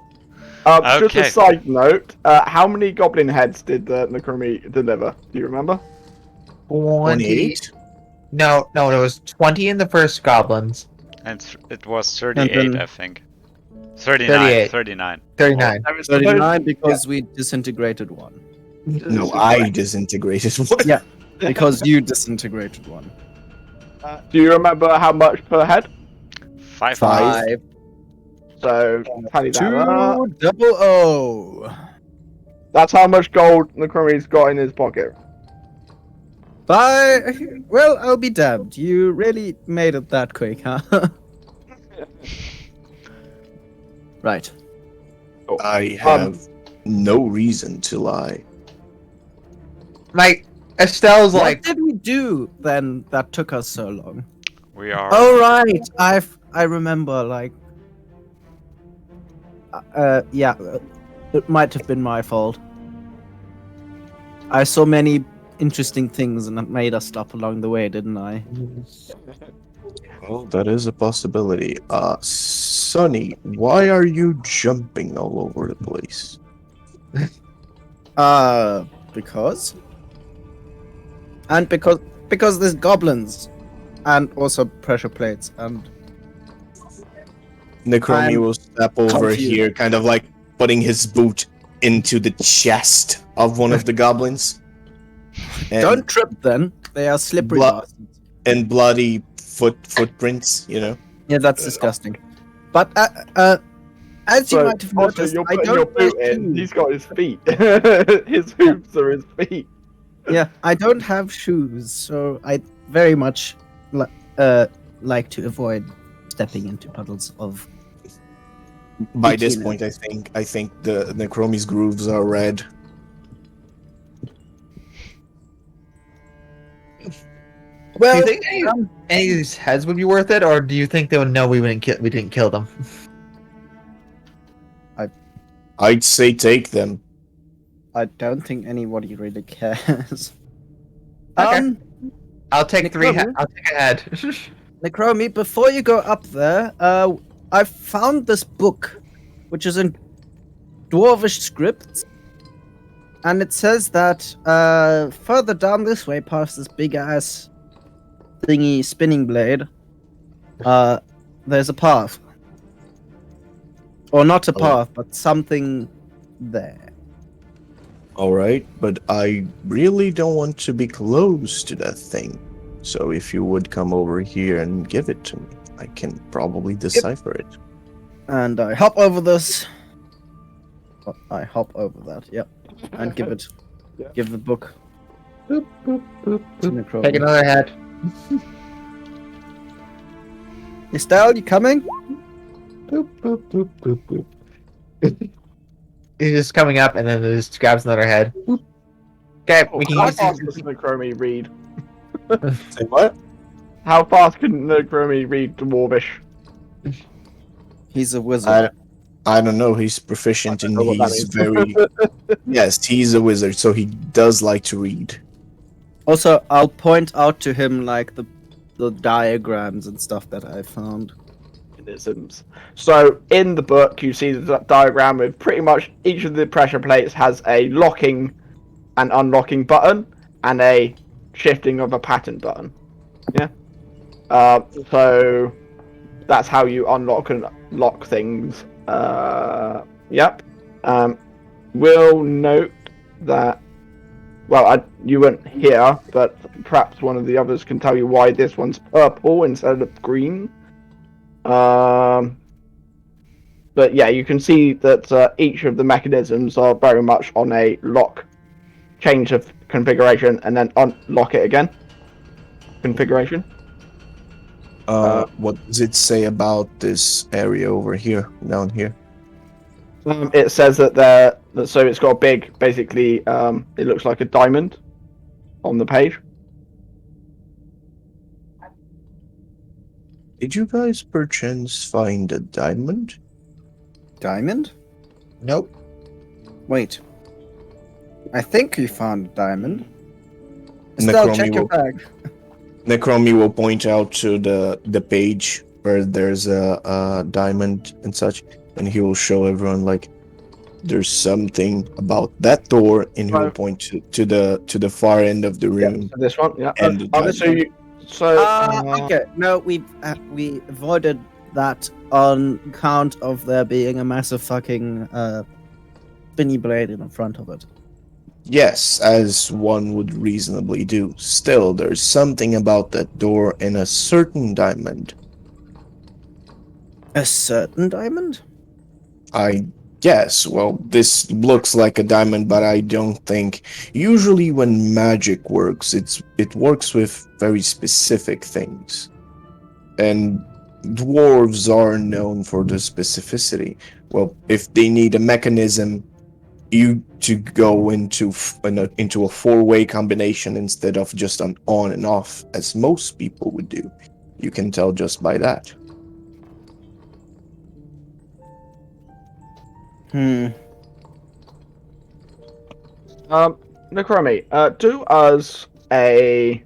Just Okay. a side note, how many goblin heads did Necromi deliver? Do you remember? 28? No, it was 20 in the first goblins. And it was 38, then- I think. 39. 38. 39. 39. There was supposed- 39 because we disintegrated one. No, I disintegrated. What? Yeah, because you disintegrated one. Do you remember how much per head? 5. Five. So tally that up. 200. That's how much gold Necromi's got in his pocket. Well, I'll be damned. You really made it that quick, huh? Right. I have no reason to lie. Like, Estelle's What like, did we do then that took us so long? We are. Oh right, I remember. Like, yeah, it might have been my fault. I saw many interesting things and it made us stop along the way, didn't I? Well, that is a possibility. Sonny, why are you jumping all over the place? Because? And because there's goblins. And also pressure plates and Necromi I'm will step over confused. here, kind of like putting his boot into the chest of one of the goblins. And, don't trip then. They are slippery Blo- bastards. and bloody footprints, you know. Yeah, that's disgusting. But as you So, might have also, noticed, you're I putting your don't wear boot in. shoes. He's got his feet. His hooves are his feet. Yeah, I don't have shoes, so I very much like to avoid stepping into puddles of. By this Bikini. point, I think the Necromi's grooves are red. Well, do you think any of these heads would be worth it, or do you think they would know we didn't kill them? I'd say take them. I don't think anybody really cares. Okay. I'll take three. Necromi? I'll take a head. Necromi, before you go up there, I found this book, which is in Dwarvish script, and it says that further down this way, past this big ass thingy spinning blade, there's a path, or not a Oh. path, but something there. All right, but I really don't want to be close to that thing. So if you would come over here and give it to me, I can probably decipher it. And I hop over this. Oh, I hop over that. Yep, and give it. Yeah. Give the book Boop, boop, boop, to boop. Necromi. Take another head. Estelle, you coming? Boop, boop, boop, boop, boop. He's just coming up, and then just grabs another head. Okay, we can How use fast these. does Necromi read? Say what? How fast can Necromi read Dwarvish? He's a wizard. I don't know. He's proficient and know what that he's is. very. Yes, he's a wizard, so he does like to read. Also, I'll point out to him like the diagrams and stuff that I found. Mechanisms. So in the book, you see the diagram with pretty much each of the pressure plates has a locking and unlocking button and a shifting of a pattern button. Yeah. So that's how you unlock and lock things. Yep. We'll note that. Well, you weren't here, but perhaps one of the others can tell you why this one's purple instead of green. But yeah, you can see that each of the mechanisms are very much on a lock change the configuration and then unlock it again. Configuration. What does it say about this area over here, down here? It says that so it's got a big, basically, it looks like a diamond on the page. Did you guys perchance find a diamond? Diamond? Nope. Wait. I think you found a diamond. Estelle, check your bag. Necromi will point out to the page where there's a diamond and such, and he will show everyone like there's something about that door, and he will point to the far end of the room. Yeah, so this one, yeah. And the diamond. Okay. No, we avoided that on account of there being a massive fucking spinny blade in front of it. Yes, as one would reasonably do. Still, there's something about that door and a certain diamond. A certain diamond? I guess. Well, this looks like a diamond, but I don't think. Usually, when magic works, it works with very specific things, and dwarves are known for the specificity. Well, if they need a mechanism, to go into a four-way combination instead of just an on and off, as most people would do, you can tell just by that. Necromi, do us a,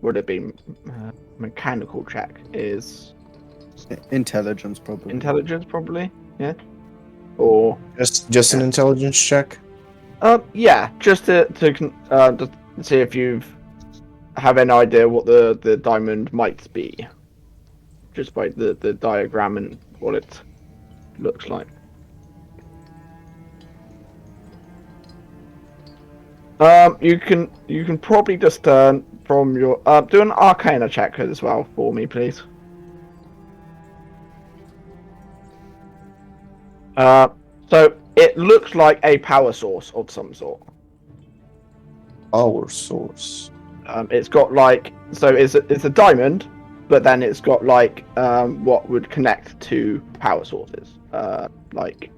would it be mechanical check? Is Intelligence, probably. intelligence probably? Yeah. Or Just an intelligence check. yeah, just to see if you have any idea what the diamond might be, just by the diagram and what it looks like. You can probably discern from your do an Arcana check as well for me, please. So it looks like a power source of some sort. Power source. It's got like, so it's a diamond, but then it's got like what would connect to power sources. Like.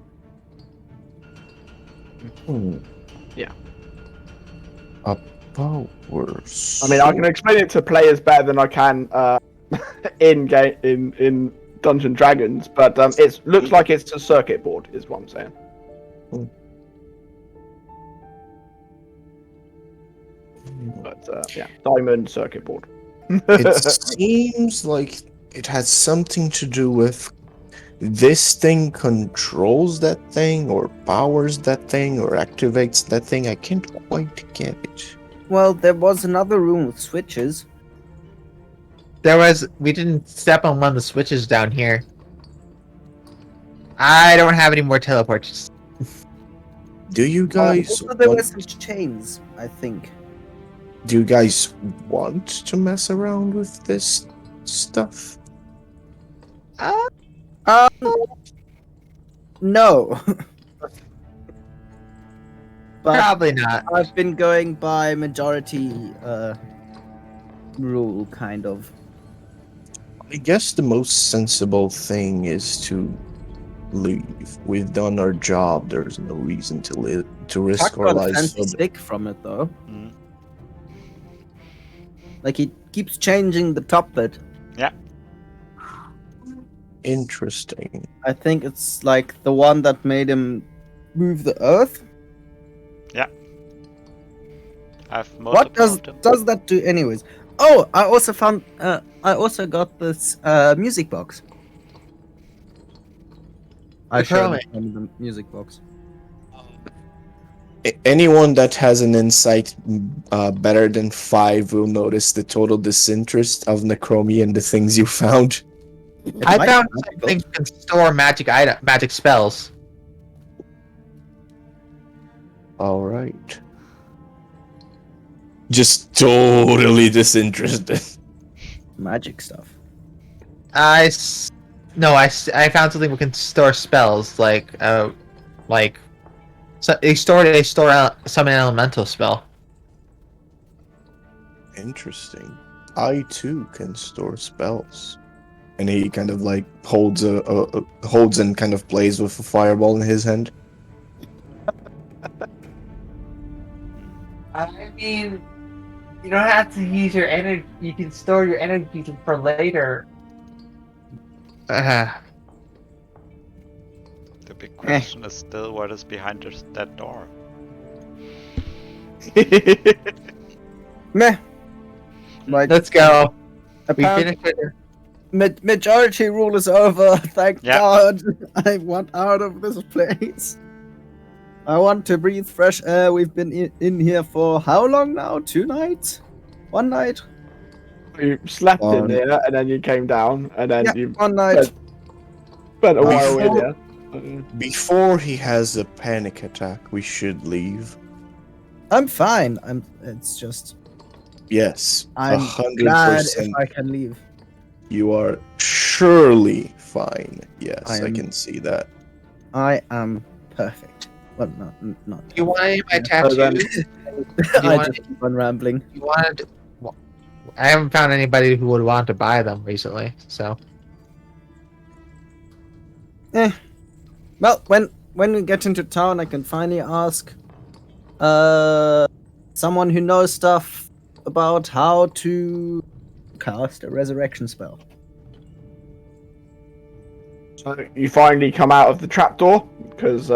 Yeah. A power source. I mean, I can explain it to players better than I can in game in Dungeons & Dragons, but it looks like it's a circuit board, is what I'm saying. But yeah, diamond circuit board. It seems like it has something to do with this thing controls that thing, or powers that thing, or activates that thing. I can't quite get it. Well, there was another room with switches. We didn't step on one of the switches down here. I don't have any more teleports. Do you guys Also, there were want, some chains, I think. do you guys want to mess around with this stuff? No. But Probably not. I've been going by majority rule, kind of. I guess the most sensible thing is to leave. We've done our job. There's no reason to risk Tuck our got a lives. fancy stick from it, though. Like, he keeps changing the top bit. Yeah. Interesting. I think it's like the one that made him move the earth. Yeah. I've What does that do, anyways? Oh, I also found. I also got this music box. I showed him the music box. Anyone that has an insight better than 5 will notice the total disinterest of Necromi and the things you found. I found something that can store magic spells. All right. Just totally disinterested. Magic stuff. I found something that can store spells, like So they summon an elemental spell. Interesting. I too can store spells. And he kind of like holds holds and kind of plays with a fireball in his hand. I mean, you don't have to use your energy. You can store your energy for later. The big question is still what is behind that door. Meh. Like, Let's go. We apparently, finished it. majority rule is over. Thank Yeah. God. I want out of this place. I want to breathe fresh air. We've been in here for how long now? 2 nights? 1 night? You slept in here, and then you came down, and then Yeah, you 1 night. spent a while in Before- here. Before he has a panic attack, we should leave. I'm fine. It's just Yes, I'm glad if 100%. I can leave. You are surely fine. Yes, I I am- can see that. I am perfect. Well, not. You want any of my So then- tattoos? I want- just keep on rambling. You wanted? I haven't found anybody who would want to buy them recently. So Well, when we get into town, I can finally ask someone who knows stuff about how to cast a resurrection spell. So you finally come out of the trapdoor because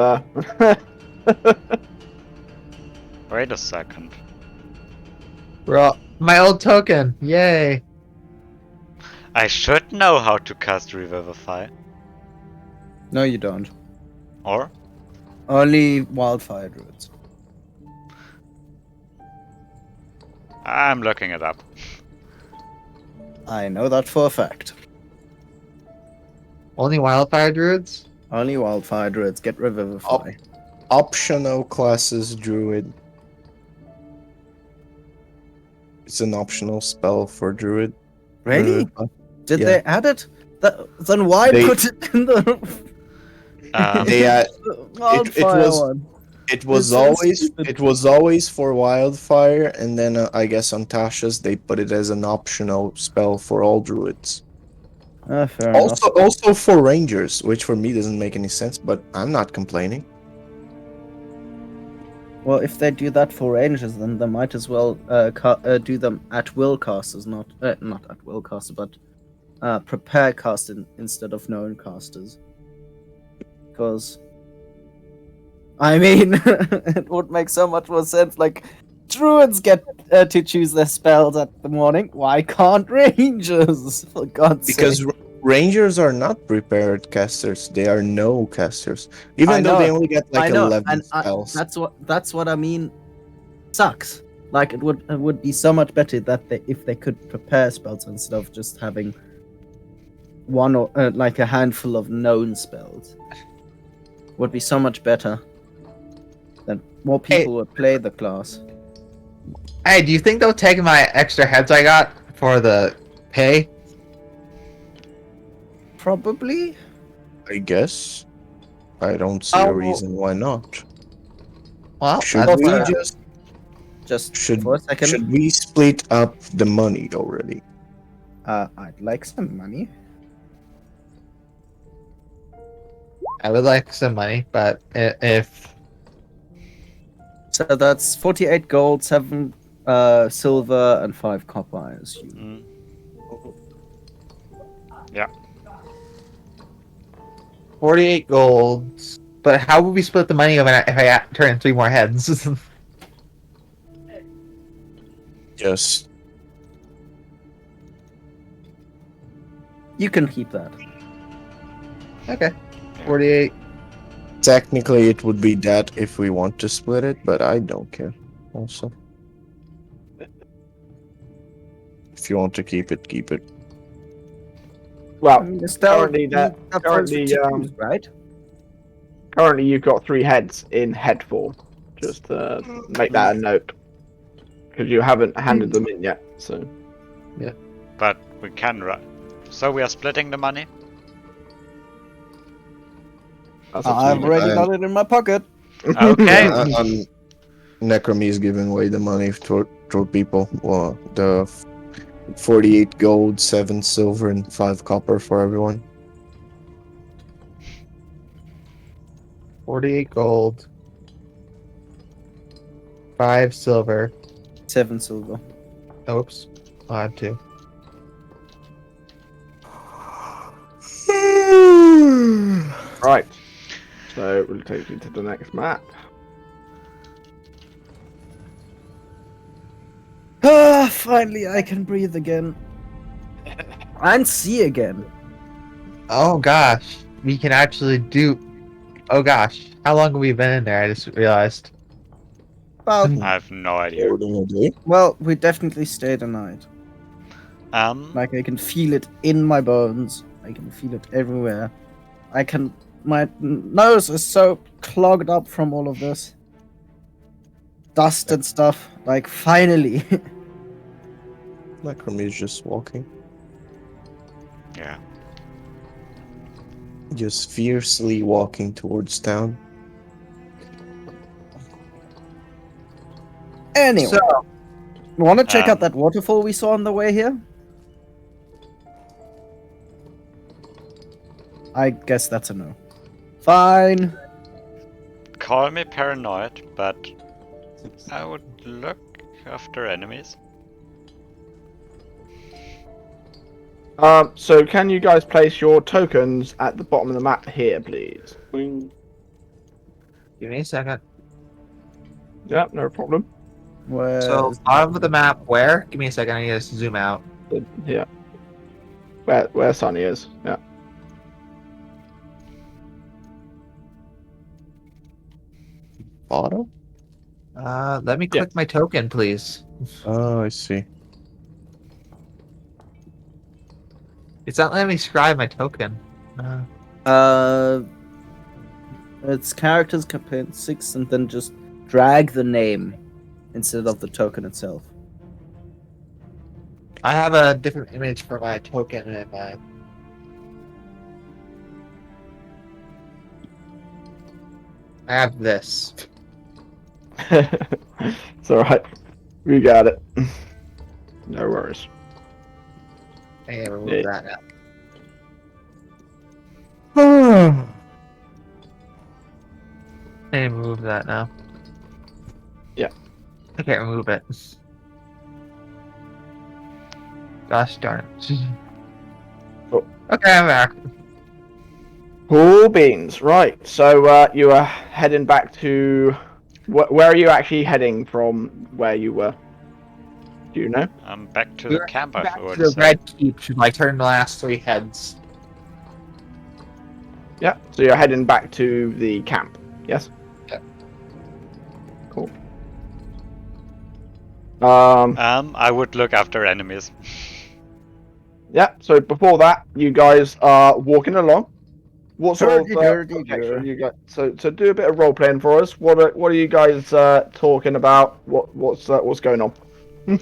Wait a second. my old token. Yay! I should know how to cast Revivify. No, you don't. Or? Only wildfire druids. I'm looking it up. I know that for a fact. Only wildfire druids. Only wildfire druids get revivify. Optional classes druid. It's an optional spell for druid. Really? Did yeah. they add it? Then why They- put it in the They add, wildfire was- one? it was It's so always stupid. it was always for wildfire, and then I guess on Tasha's they put it as an optional spell for all druids. Fair enough. Also for rangers, which for me doesn't make any sense, but I'm not complaining. Well, if they do that for rangers, then they might as well do them at will casters, not at will casters, but prepare casters instead of known casters. Because, I mean, it would make so much more sense. Like, druids get to choose their spells at the morning. Why can't rangers? For God's Because sake. rangers are not prepared casters; they are no casters. Even I though they know, only get I like know, 11 and spells. that's what I mean. Sucks. Like it would be so much better that if they could prepare spells instead of just having one or like a handful of known spells. Would be so much better. Then more people would play the class. Hey, do you think they'll take my extra heads I got for the pay? Probably. I guess. I don't see Oh, a reason why not. Well, Should that's we fine. Just should for a second. should we split up the money already? I'd like some money. I would like some money, but if So that's 48 gold, 7 silver, and 5 copper. I assume. Mm. 48 golds, but how would we split the money if I turn 3 more heads? Just You can keep that. Okay, 48. technically it would be that if we want to split it, but I don't care. Also, if you want to keep it, keep it. well, You still currently need that- that for currently, tattoos, right? currently you've got 3 heads in head form. Just make that a note because you haven't handed them in yet. So But we can So we are splitting the money? that's up to I've you. already got it in my pocket. Okay. Necromy is giving away the money toward people. Well, the 48 gold, 7 silver, and 5 copper for everyone. 48 gold, 5 silver. 7 silver. Oops, I'll add 2. Right. So we'll take you to the next map. Ah, finally I can breathe again. And see again. Oh gosh, we can actually do. Oh gosh, how long have we been in there? I just realized. About, I have no idea. Holding a day. well, we definitely stayed a night. Like I can feel it in my bones. I can feel it everywhere. My nose is so clogged up from all of this. Dust and stuff. Like, finally. Necromy is just walking. Yeah. Just fiercely walking towards town. Anyway. So, Want to check out Um, that waterfall we saw on the way here? I guess that's a no. Fine. Call me paranoid, but I would look after enemies. So can you guys place your tokens at the bottom of the map here, please? give me a second. Yeah, no problem. Where So, is bottom of the map, where? Give me a second. I need to zoom out. Yeah. Where Sunny is. Yeah. Bottom? Let me click my token, please. Oh, I see. It's not letting me scribe my token. it's characters campaign 6 and then just drag the name instead of the token itself. I have a different image for my token in my. I have this. It's alright. We got it. No worries. I can remove Yeah. that now. I can remove that now. Yeah. I can't remove it. Gosh darn it. Cool. Okay, I'm back. Cool beans. Right. So you are heading back to. Where are you actually heading from? Where you were? Do you know? I'm back to We the were camp, I Back would to the say. red keep should I turn the last 3 heads. Yeah. So you're heading back to the camp. Yes. Yeah. Cool. I would look after enemies. Yeah. So before that, you guys are walking along. What sort of Hurdy-gurdy-gur. protection you got? So do a bit of role playing for us. What are you guys talking about? What's going on? We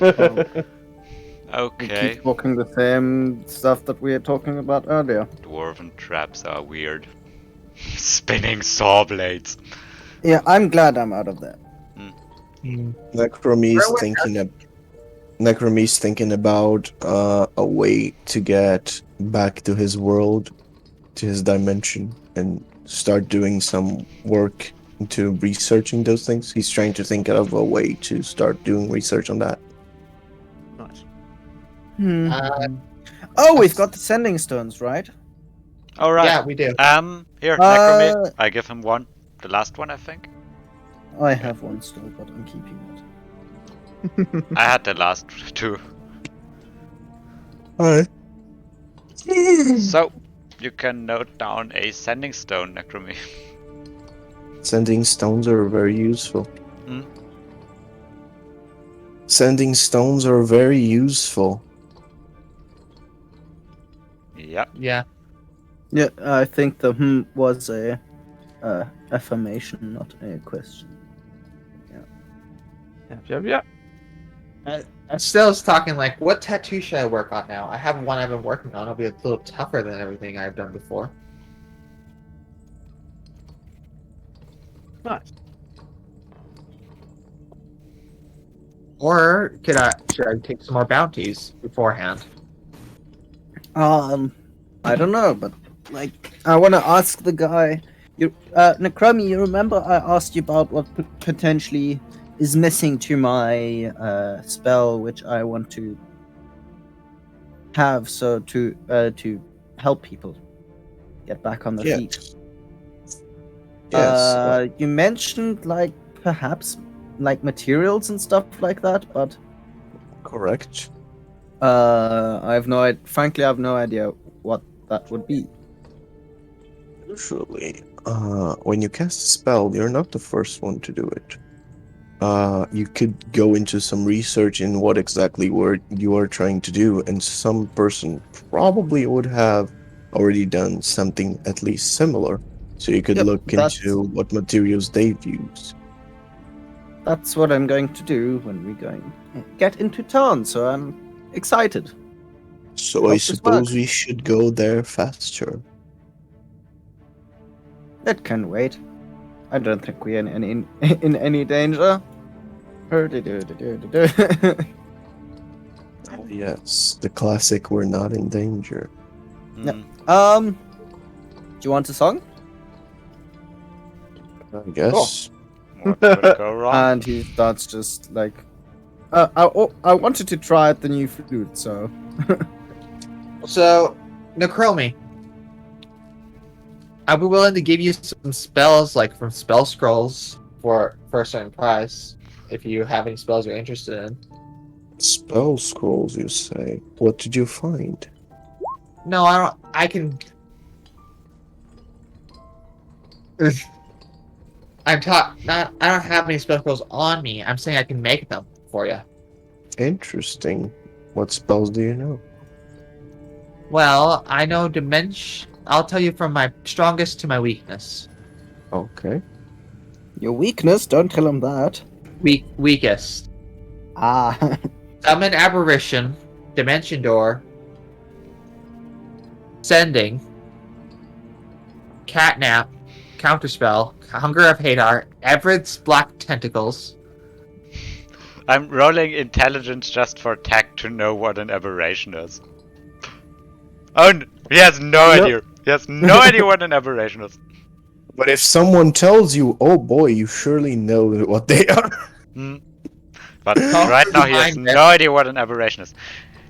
Okay. keep talking the same stuff that we were talking about earlier. Dwarven traps are weird. Spinning saw blades. Yeah, I'm glad I'm out of that. Necromy's thinking about a way to get back to his world, to his dimension, and start doing some work into researching those things. He's trying to think of a way to start doing research on that. Nice. Oh, we've got the sending stones, right? Alright. Yeah, we do. Here, Necromy. I give him one. The last one, I think. I have one still, but I'm keeping it. I had the last two. Alright. So, you can note down a sending stone, Necromy. Sending stones are very useful. Hmm? Sending stones are very useful. Yep. Yeah. Yeah, I think the was a affirmation, not a question. Yeah. I'm still talking like, what tattoo should I work on now? I have one I've been working on. It'll be a little tougher than everything I've done before. Nice. Or should I take some more bounties beforehand? I don't know, but like, I want to ask the guy. Necromi, you remember I asked you about what potentially is missing to my spell, which I want to have, so to help people get back on their Yes. feet. Yes. You mentioned like perhaps like materials and stuff like that, but Correct. frankly, I have no idea what that would be. Usually, when you cast a spell, you're not the first one to do it. You could go into some research in what exactly you are trying to do, and some person probably would have already done something at least similar. So you could Yep, look into what materials they've used. That's what I'm going to do when we get into town. So I'm excited. So I Hope this suppose works. we should go there faster. That can wait. I don't think we're in any danger. Yes, the classic "We're not in danger." Mm. Do you want a song? I guess. What could go wrong? And he starts just like, I wanted to try out the new flute, so So, Necromi, I'll be willing to give you some spells, like from spell scrolls, for a certain price, if you have any spells you're interested in. Spell scrolls, you say? What did you find? No, I don't. I can. Not. I don't have any spell scrolls on me. I'm saying I can make them for you. Interesting. What spells do you know? Well, I know dimension. I'll tell you from my strongest to my weakness. Okay. your weakness. Don't tell him that. Weakest. Ah, Summon Apparition, Dimension Door, Sending, Catnap, Counterspell, Hunger of Hadar, Everett's Black Tentacles. I'm rolling intelligence just for tech to know what an aberration is. Oh, he has no idea. He has no idea what an aberration is. But if someone tells you, oh boy, you surely know what they are. Hmm. But right now he has no idea what an aberration is.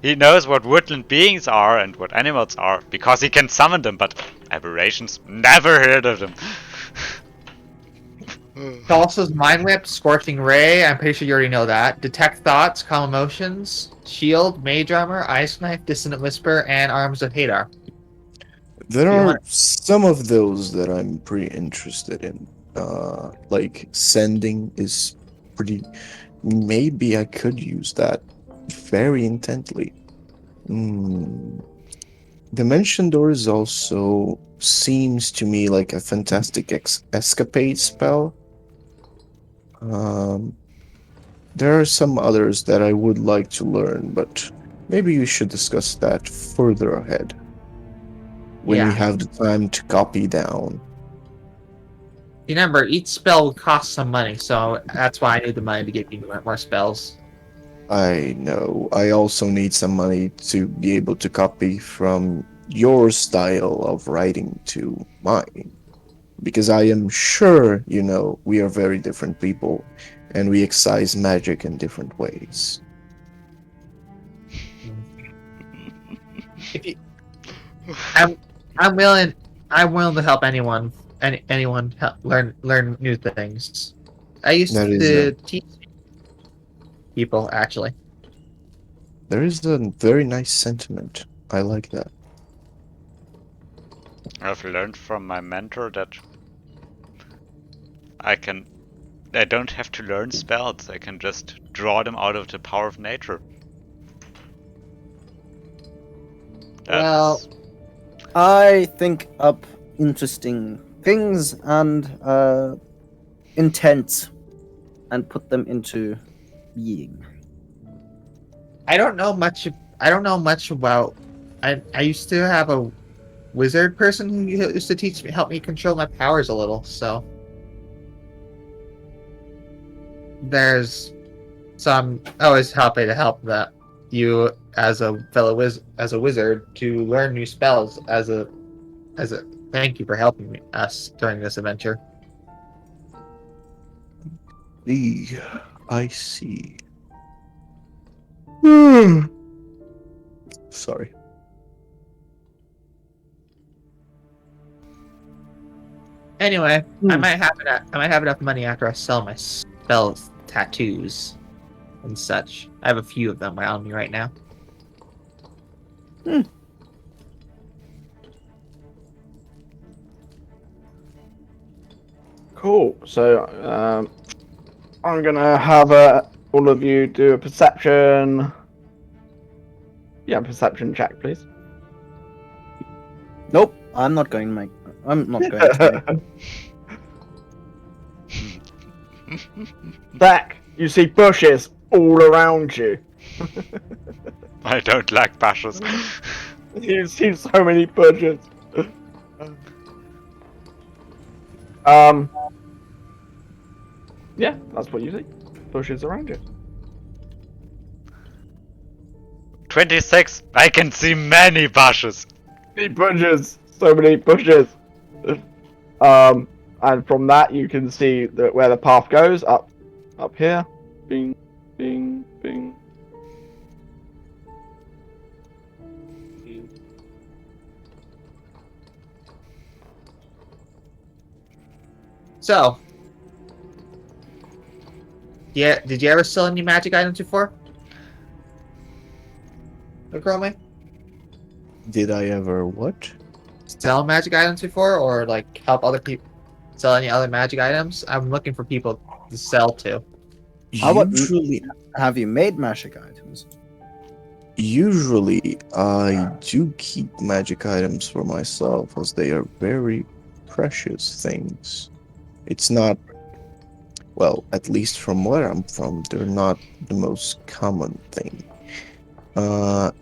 He knows what woodland beings are and what animals are because he can summon them, but aberrations, never heard of them. Tulsa's Mind Whip, Scorching Ray, I'm pretty sure you already know that. Detect Thoughts, Calm Emotions, Shield, Mage Armor, Ice Knife, Dissonant Whisper, and Arms of Hadar. There You are want- some of those that I'm pretty interested in. Like sending is pretty. Maybe I could use that very intently. Dimension Doors also seems to me like a fantastic escapade spell. There are some others that I would like to learn, but maybe we should discuss that further ahead. When we Yeah. have the time to copy down. Remember, each spell will cost some money, so that's why I need the money to get you more spells. I know. I also need some money to be able to copy from your style of writing to mine. Because I am sure, we are very different people and we excise magic in different ways. If you, I'm willing to help anyone learn new things. I used That is to teach people, actually. There is a very nice sentiment. I like that. I've learned from my mentor that I don't have to learn spells, I can just draw them out of the power of nature. Well, I think up interesting things and intents and put them into being. I don't know much about. I used to have a wizard person who used to help me control my powers a little. So there's So I'm always happy to help that you as a as a wizard to learn new spells as a thank you for helping us during this adventure. I see. Hmm. Sorry. Anyway, I might have enough money after I sell my spells, tattoos, and such. I have a few of them around me right now. Cool. So I'm gonna have all of you do a perception. Yeah, perception check, please. Nope, I'm not going to make. I'm not going to make. Zach, you see bushes all around you. I don't like bushes. You see so many bushes. Yeah, that's what you see. Bushes around you. 26. I can see many bushes. Many bushes. So many bushes. And from that you can see where the path goes up here. Bing, bing, bing. So, yeah, did you ever sell any magic items before? Cromie? Did I ever what? Sell magic items before, or like help other people sell any other magic items? I'm looking for people to sell to. How about Usually, have you made magic items? usually I do keep magic items for myself as they are very precious things. It's not, well, at least from where I'm from, they're not the most common thing.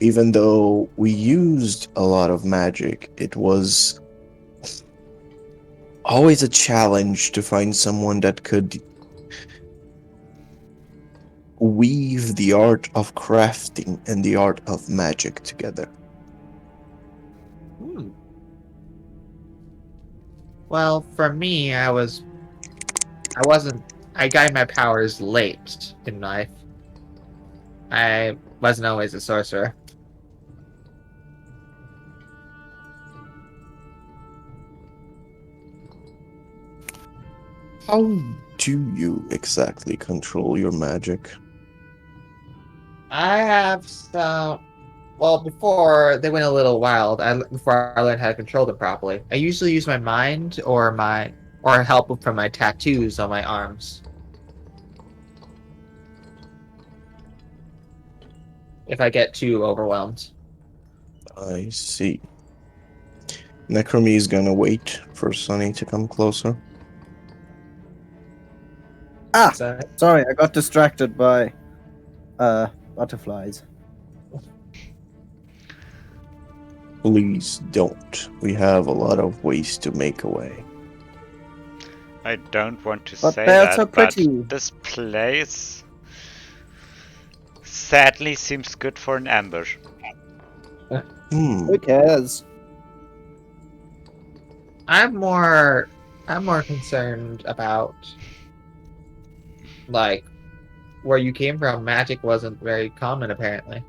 Even though we used a lot of magic, it was always a challenge to find someone that could weave the art of crafting and the art of magic together. Well, for me, I got my powers late in life. I wasn't always a sorcerer. How do you exactly control your magic? I have some. Well, before they went a little wild, before I learned how to control them properly, I usually use my mind or help from my tattoos on my arms. If I get too overwhelmed. I see. Necromy is gonna wait for Sunny to come closer. Ah, So, sorry, I got distracted by butterflies. Please don't. We have a lot of ways to make a way. I don't want to But say they're that, so but pretty. this place sadly seems good for an ambush. Who cares? I'm more concerned about like where you came from. Magic wasn't very common apparently.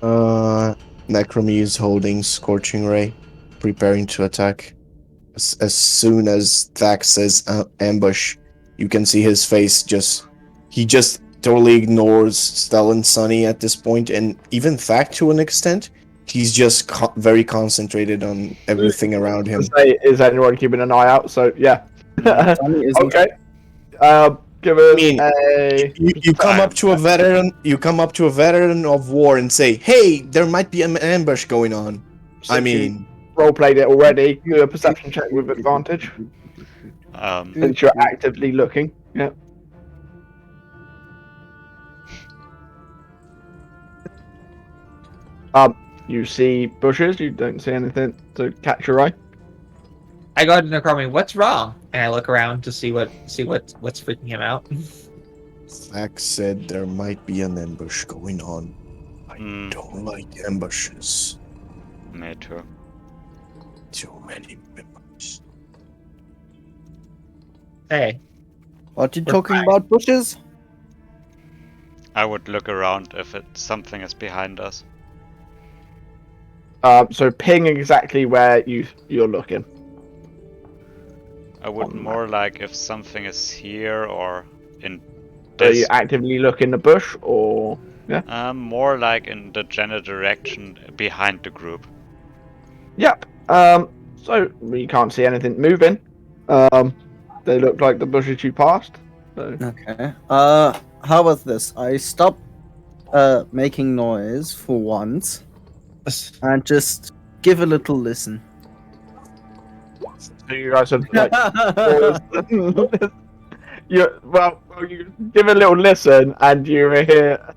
Necromy is holding Scorching Ray, preparing to attack. As soon as Thack says ambush, you can see his face he just totally ignores Stella and Sunny at this point, and even Thack to an extent. He's just very concentrated on everything around him. Say, is anyone keeping an eye out? So yeah. Sunny isn't. Okay. Give us a. You come up to a veteran. You come up to a veteran of war and say, "Hey, there might be an ambush going on." I mean, role played it already. Do a perception check with advantage Um, since you're actively looking. Yeah. You see bushes. You don't see anything to catch your eye. I go to Necromy, what's wrong? And I look around to see what's freaking him out. Zach said there might be an ambush going on. I Hmm. don't like ambushes. Me too. Too many members. Hey, What you We're talking fine. about, bushes? I would look around if something is behind us. So ping exactly where you're looking. I would On the more like if something is here or in So you this. actively look in the bush, or More like in the general direction behind the group. yep. So we can't see anything moving. They look like the bushes you passed. So Okay. How about this? I stop making noise for once and just give a little listen. you guys are like you give a little listen, and you hear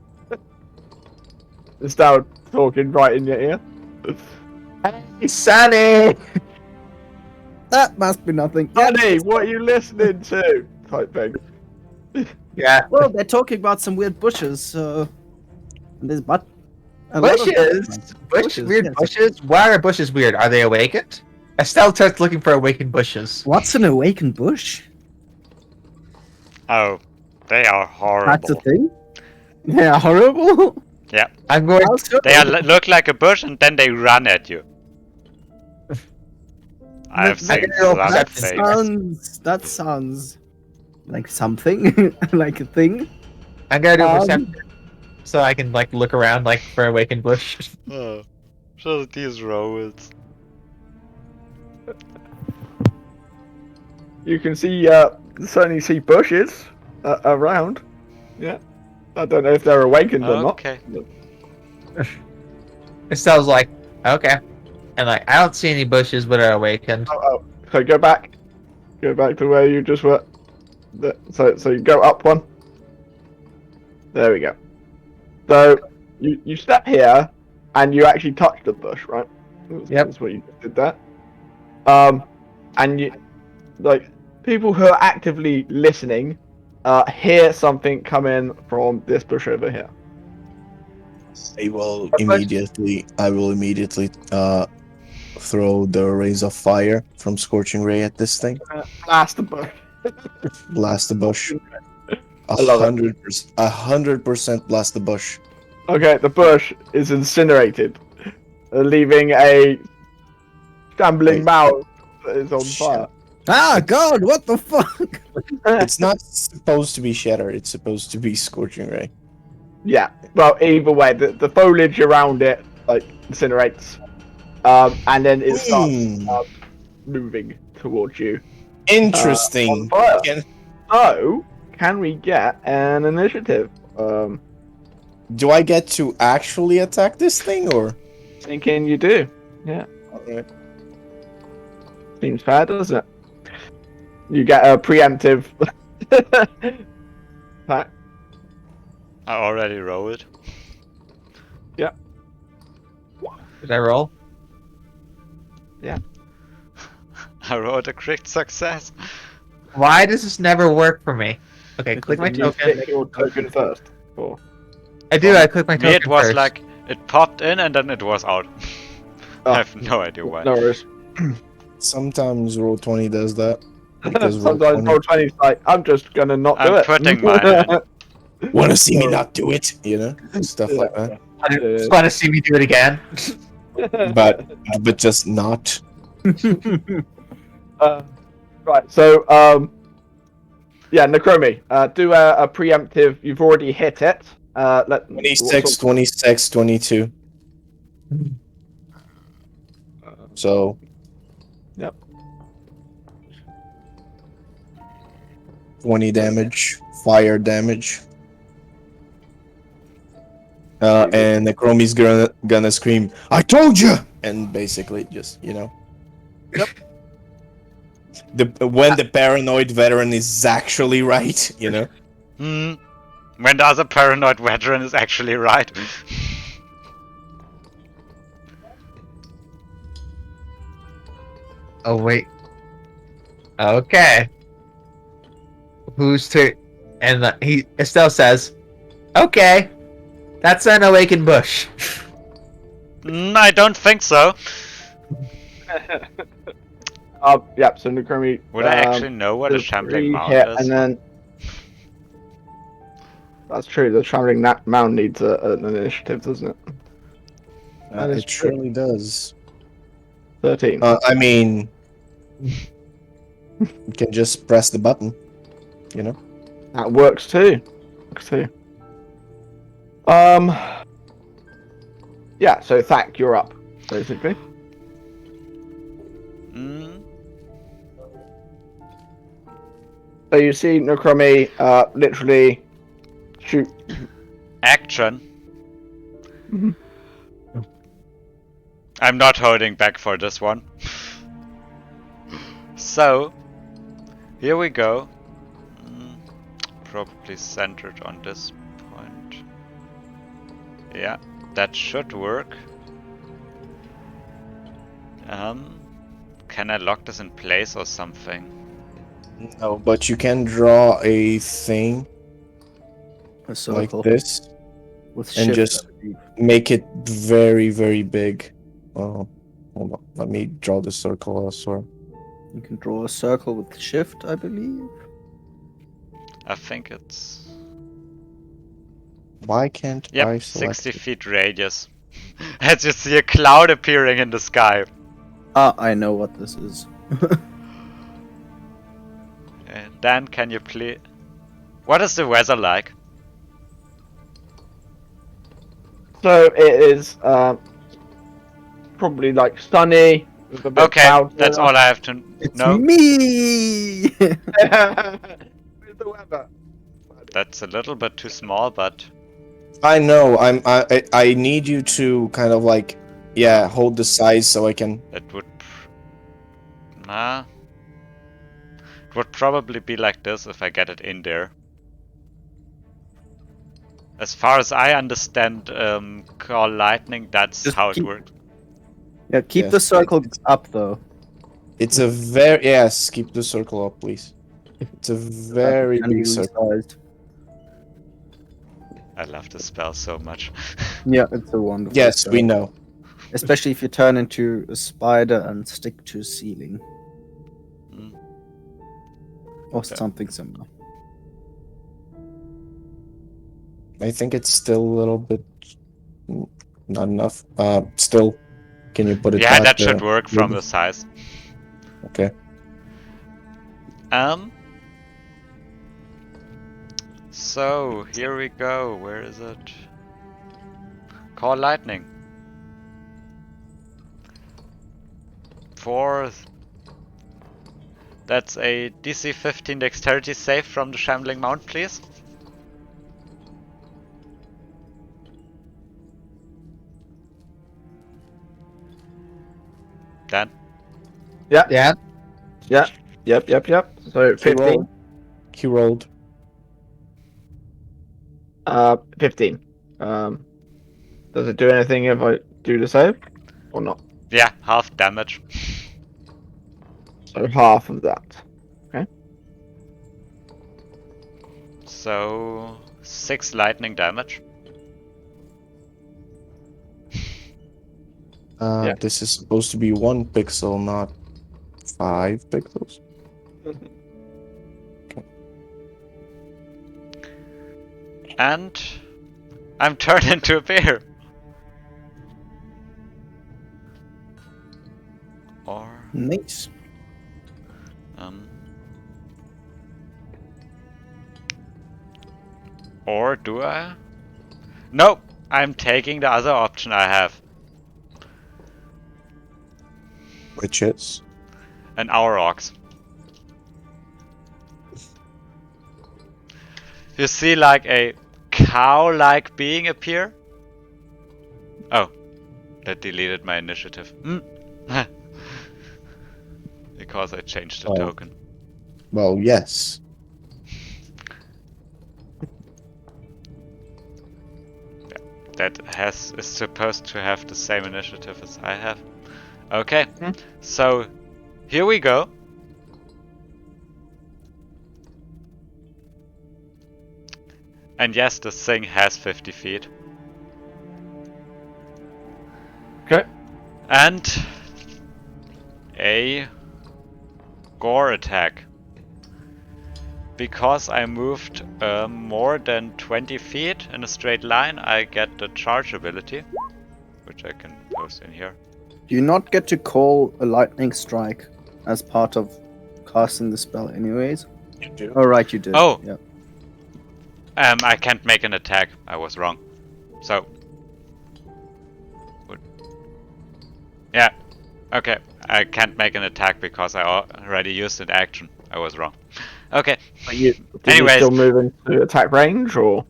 Estelle talking right in your ear. hey, Sunny! That must be nothing. Yeah. Honey, what are you listening to? Type thing. Yeah. Well, they're talking about some weird bushes, so there's but a lot of Bushes? Weird yes. bushes? Why are bushes weird? Are they awakened? Estelle starts looking for awakened bushes. What's an awakened bush? Oh, they are That's a horrible. thing. They are horrible. Yeah, I'm going. How so? they look like a bush and then they run at you. I've That seen girl- some That things. sounds like something, like a thing. I'm gonna do a Um, perception so I can like look around like for awakened bush. Oh, just these rolls. You can see certainly see bushes around. Yeah. I don't know if they're awakened or not. Okay. Estelle's like, okay, and like I don't see any bushes but are awakened. Oh. So go back. Go back to where you just were. So you go up one. There we go. So you step here, and you actually touch the bush, right? Yep. That's what you just did there. And you like people who are actively listening, hear something coming from this bush over here. I will immediately throw the rays of fire from Scorching Ray at this thing. Blast the bush. Blast the bush. I love it. 100% blast the bush. Okay, the bush is incinerated, leaving a shambling Wait. mound that is on Shit. fire. Ah, God, what the fuck? It's not supposed to be Shatter, it's supposed to be Scorching Ray. Yeah. Well, either way, the foliage around it like incinerates, and then it starts moving towards you. Interesting. On fire. Can- So, can we get an initiative? Do I get to actually attack this thing, or? Thinking you do. Yeah. Alright. Seems fair, doesn't it? You get a preemptive attack. I already rolled. Did I roll? I rolled a crit success. Why does this never work for me? Okay, click my You token. pick your token first. Or I do. I click my Me, token it was first. like it popped in and then it was out. Oh. I have no idea why. no worries. Sometimes Roll20 does that. Because Sometimes Roll20 Roll20 is like, I'm just gonna not do I'm it. putting mine in. wanna see me not do it, you know? Stuff like that. I just want to see me do it again. But just not. Right, so yeah, Necromi, do a preemptive. You've already hit it. 26, 26, 22. So. Yep. 20 damage, fire damage. And Necromi's gonna scream, I told you! And basically just, you know. Yep. When the paranoid veteran is actually right, you know. When the other paranoid veteran is actually right. Oh wait. Okay. Who's turn? And Estelle says, "Okay, that's an awakened bush." I don't think so. Yeah, so Nukrami Would I actually know what a does shambling 3 mound hit, is? and then that's true. The shambling mound needs an initiative, doesn't it? That is It true. surely does. 13. I mean, you can just press the button, you know? That works too. Um. Yeah. So Thack, you're up, basically. Mm, So you see Nukrami literally shoot. action. Mhm. I'm not holding back for this one. So, here we go. Probably centered on this point. Yeah, that should work. Can I lock this in place or something? No, but you can draw a thing A like circle this with and shift. just I believe. make it very, very big. Oh, hold on. Let me draw the circle also. You can draw a circle with shift, I believe. I think it's... Why can't I Yep, select 60 it? feet radius. As you see a cloud appearing in the sky. Ah, I know what this is. Dan, can you please... What is the weather like? So it is probably like sunny with a bit of Okay, clouds. that's all I have to It's know. me! Where's the weather? That's a little bit too small, but... I know. I need you to kind of like, yeah, hold the size so I can. It would... Nah. It would probably be like this if I get it in there. As far as I understand Call Lightning, that's Just how it keep- works. Yeah, keep Yes, the circle up though. It's a very yes. Keep the circle up, please. It's a very Can be big circle. resized. I love this spell so much. Yeah, it's a wonderful. Yes, spell. we know. Especially if you turn into a spider and stick to a ceiling. Mm. Or Yeah. something similar. I think it's still a little bit not enough. Still, can you put it Yeah, back? that should work from maybe? the size. Okay. So, here we go. Where is it? Call Lightning. Fourth. That's a DC 15 Dexterity save from the Shambling Mount, please. Dan? Yeah. Yeah. Yep. So He 15. rolled. He rolled. 15. Does it do anything if I do the save or not? Yeah, half damage. So half of that. So, 6 lightning damage. Yeah. This is supposed to be 1 pixel, not 5 pixels. And I'm turned into a bear. Or Nice. Or do I? Nope, I'm taking the other option I have. Which is? An Aurochs. You see like a cow-like being appear? Oh, that deleted my initiative. Because I changed the Oh. token. Well, yes. That is supposed to have the same initiative as I have. Okay, so here we go. And yes, this thing has 50 feet. Okay. And a gore attack. Because I moved more than 20 feet in a straight line, I get the charge ability, which I can post in here. Do you not get to call a lightning strike as part of casting the spell, anyways? You do. Oh, right, you did. Oh. Yeah. I can't make an attack. I was wrong. So. Yeah. Okay. I can't make an attack because I already used an action. I was wrong. Okay. Are you, did Anyways. you still move into attack range, or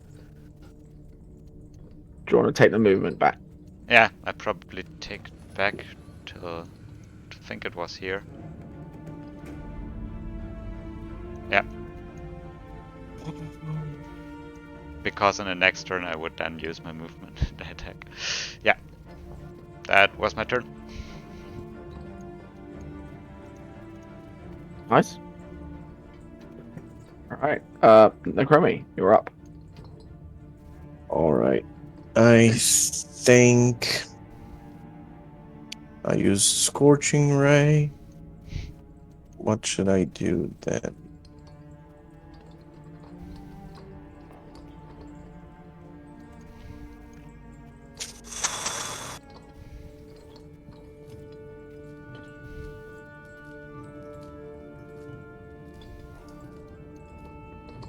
do you want to take the movement back? Yeah, I probably take it back to think it was here. Yeah. Because in the next turn I would then use my movement to attack. Yeah. That was my turn. Nice. Alright. Necromi, you're up. All right. I think I use Scorching Ray. What should I do then?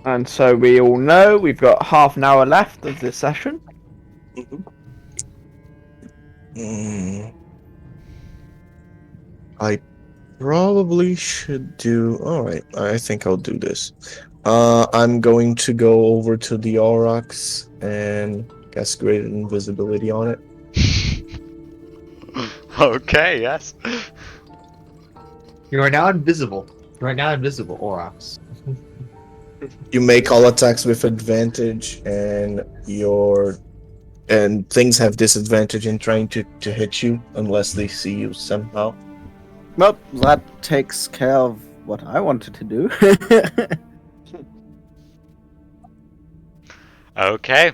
And so we all know we've got half an hour left of this session. I probably should do. All right, I think I'll do this. I'm going to go over to the Aurochs and cast Greater Invisibility on it. Okay, yes. You are now invisible. You are now invisible, Aurochs. You make all attacks with advantage, and things have disadvantage in trying to hit you unless they see you somehow. Well, that takes care of what I wanted to do. Okay.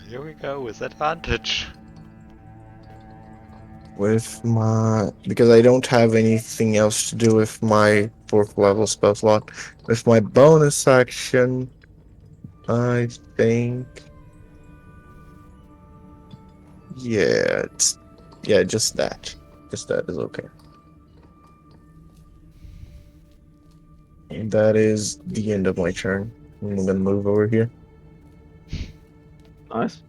Here we go with advantage. Because I don't have anything else to do with my 4th level spell slot. With my bonus action, I think, just that. Just that is okay. And that is the end of my turn. I'm gonna move over here. Nice.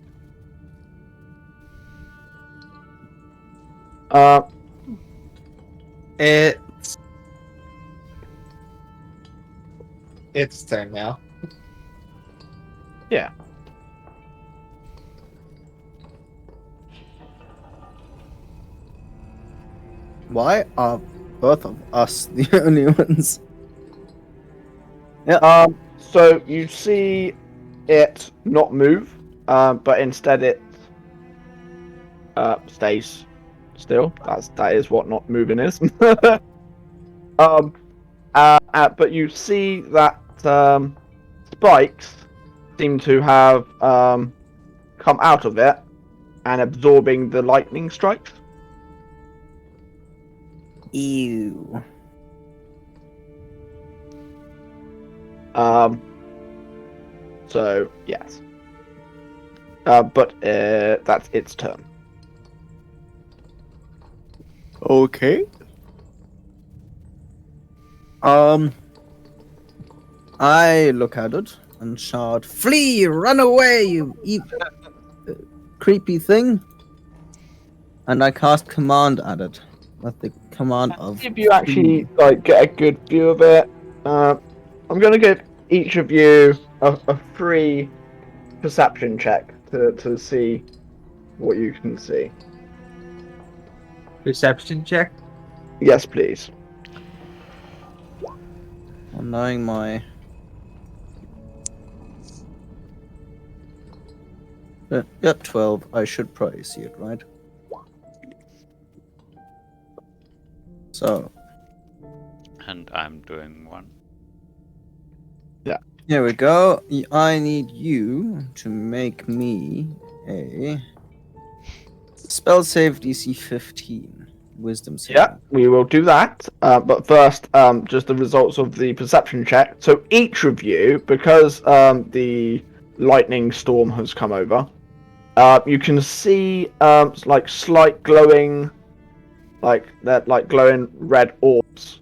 It's turn now. Yeah. Why are both of us the only ones? Yeah. So you see it not move, but instead it stays still. That is what not moving is. But you see that spikes seem to have come out of it and absorbing the lightning strikes. Ew. So yes. But that's its turn. Okay. I look at it and shout, "Flee! Run away, you creepy thing!" And I cast command at it. With the command of. If you actually get a good view of it, I'm going to give each of you a free perception check to see what you can see. Perception check. Yes, please. Knowing my. Yeah, 12. I should probably see it, right? So. And I'm doing one. Yeah. Here we go. I need you to make me a spell save DC 15. Wisdom save. Yeah, we will do that. But first, just the results of the perception check. So each of you, because the lightning storm has come over, you can see like slight glowing, like glowing red orbs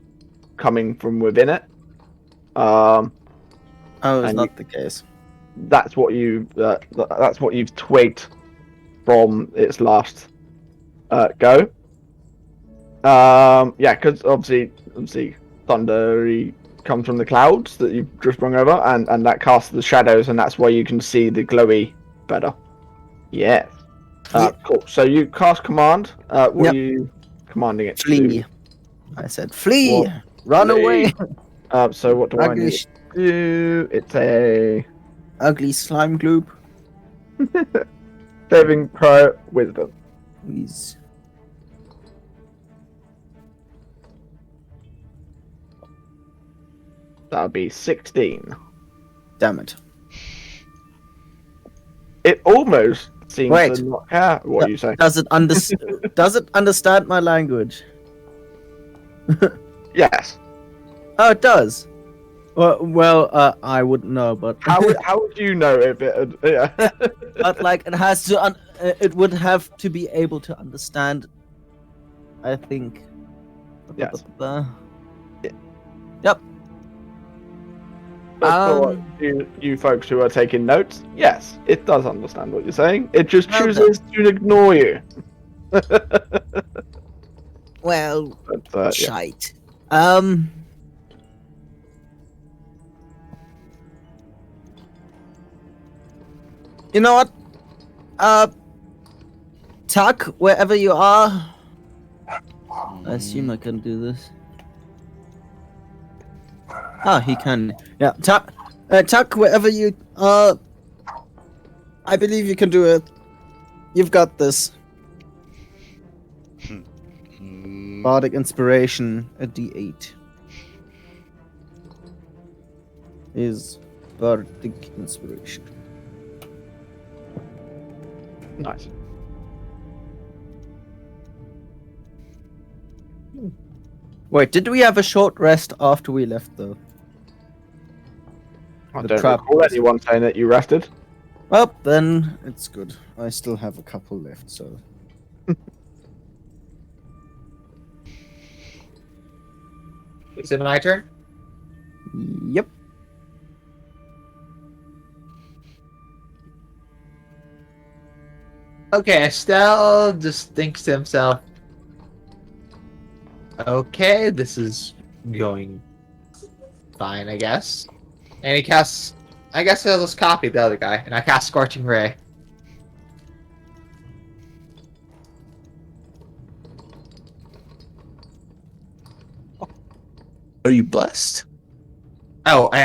coming from within it. Oh, it's and not the case. that's what you've twigged from its last go. Yeah, because obviously, thunder comes from the clouds that you've just brung over, and that casts the shadows, and that's why you can see the glowy better. Yes. Cool. So you cast command. What Yep. are you commanding it to Flee. do? I said flee. What? Run Flee. away. So what do I Ugly, need to do? It's a ugly slime gloop. saving pro wisdom. Please. That would be 16. Damn it. It almost seems Wait. to not care what you say. Does it does it understand my language? Yes. Oh, it does. Well, I wouldn't know, but How would you know if it had, yeah. but like it has to. It would have to be able to understand. I think. Yes. Yep. But for you folks who are taking notes, yes, it does understand what you're saying. It just Well chooses to ignore you. Well, Yeah. shite. You know what? Tuck, wherever you are. I assume I can do this. Ah, he can. Yeah, Tuck, wherever you are. I believe you can do it. You've got this. Bardic inspiration, a D8. Is bardic inspiration. Nice. Wait, did we have a short rest after we left though? I The don't trap recall was- anyone saying that you rested. Well, then it's good. I still have a couple left, so. Is it my turn? Yep. Okay, Estelle just thinks to himself, okay, this is going fine, I guess. And he casts, I guess I'll just copy the other guy, and I cast Scorching Ray. Are you blessed? Oh, I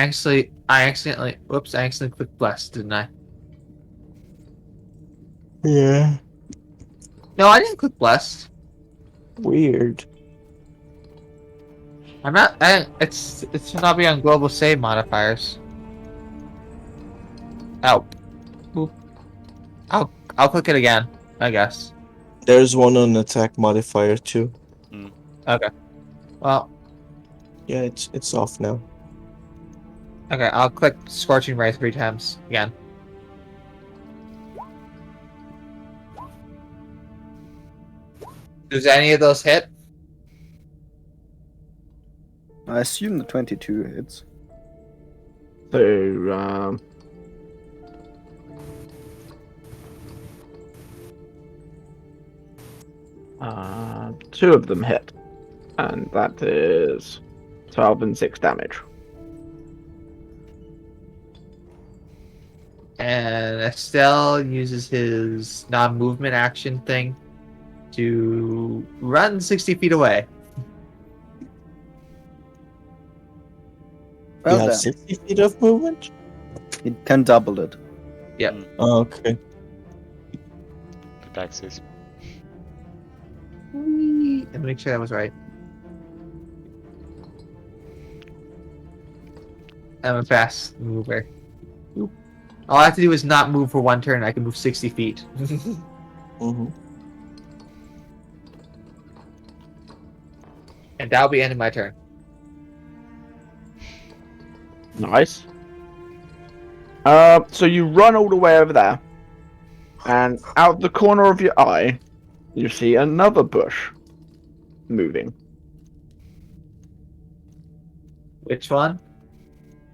accidentally clicked Blessed, didn't I? Yeah. No, I didn't click Blessed. Weird. I'm not, it should not be on global save modifiers. Oh. Oop. I'll click it again, I guess. There's one on attack modifier too. Okay. Well, Yeah, it's off now. okay, I'll click Scorching Ray 3 times again. Does any of those hit? I assume the 22 hits. So, two of them hit, and that is 12 and 6 damage. And Estelle uses his non-movement action thing to run 60 feet away. Well you have done. 60 feet of movement? You can double it. Oh, okay. Taxis. Let me make sure that was right. I'm a fast mover. All I have to do is not move for one turn. I can move 60 feet. Mm-hmm. And that'll be ending my turn. Nice. So you run all the way over there, and out the corner of your eye, you see another bush moving. Which one?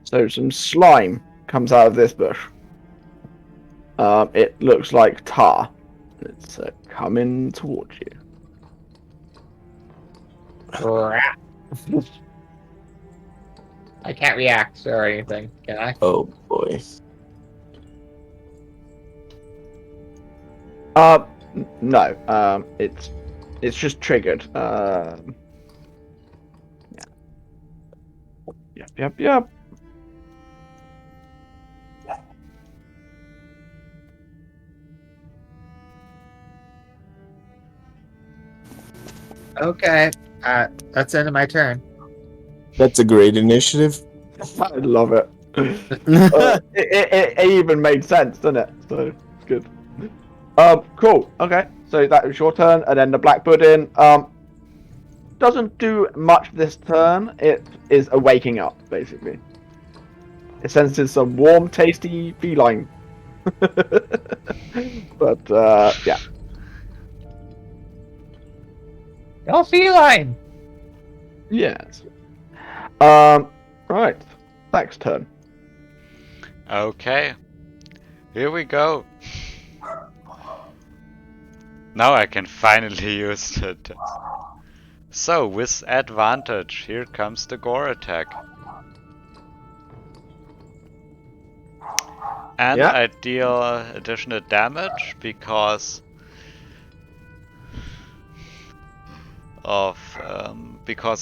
So some slime comes out of this bush. It looks like tar. It's coming towards you. I can't react or anything, can I? Oh boy. No. It's just triggered. Yeah. Yep. Okay. That's the end of my turn. That's a great initiative. I love it. It even made sense, doesn't it? So it's good. Cool. Okay, so that was your turn, and then the black pudding doesn't do much this turn. It is a waking up, basically. It senses some warm, tasty feline. But yeah. No feline! Yes. Right. Next turn. Okay. Here we go. Now I can finally use it. So, with advantage, here comes the gore attack. And Yeah. I deal additional damage because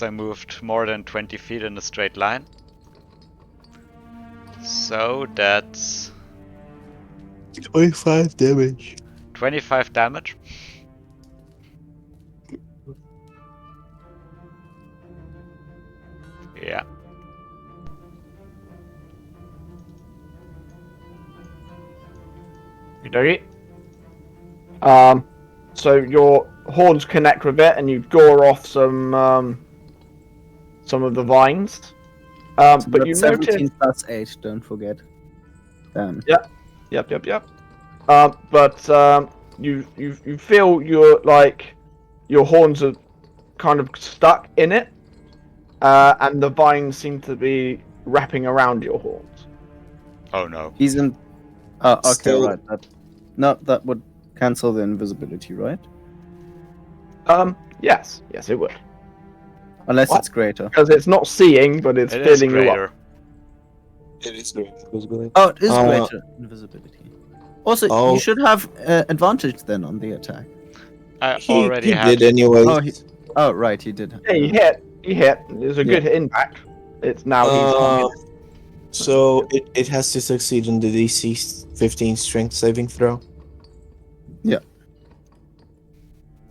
I moved more than 20 feet in a straight line. So that's 25 damage. 25 damage. Yeah. Okay. So your horns connect with it, and you gore off some of the vines. But you That's notice. 17 plus 8, don't forget. Then. Yep. But you feel your horns are kind of stuck in it, and the vines seem to be wrapping around your horns. Oh no. He's in. Oh, okay, Still- right. That would cancel the invisibility, right? Yes, it would, Unless What? it's greater. because it's not seeing, but it's It is filling you up. greater. It is great invisibility. Oh, it is Uh, greater invisibility. Also, Oh. you should have advantage then on the attack. I He already did had. anyway. Oh, right, he did. Yeah, he hit. There's a good impact. It's now he's. So it has to succeed on the DC 15 strength saving throw.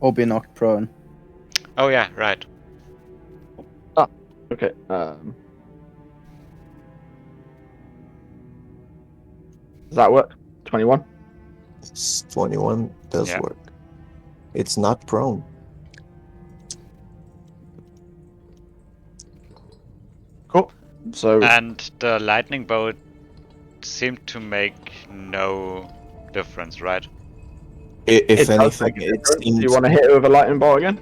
Or be knocked prone. Oh yeah, right. Okay. Does that work? 21. It's 21 does Yeah. work. It's not prone. Cool. So And the lightning bolt seemed to make no difference, right? If it does anything, make a it difference. Do seemed. you want to hit it with a lightning bolt again?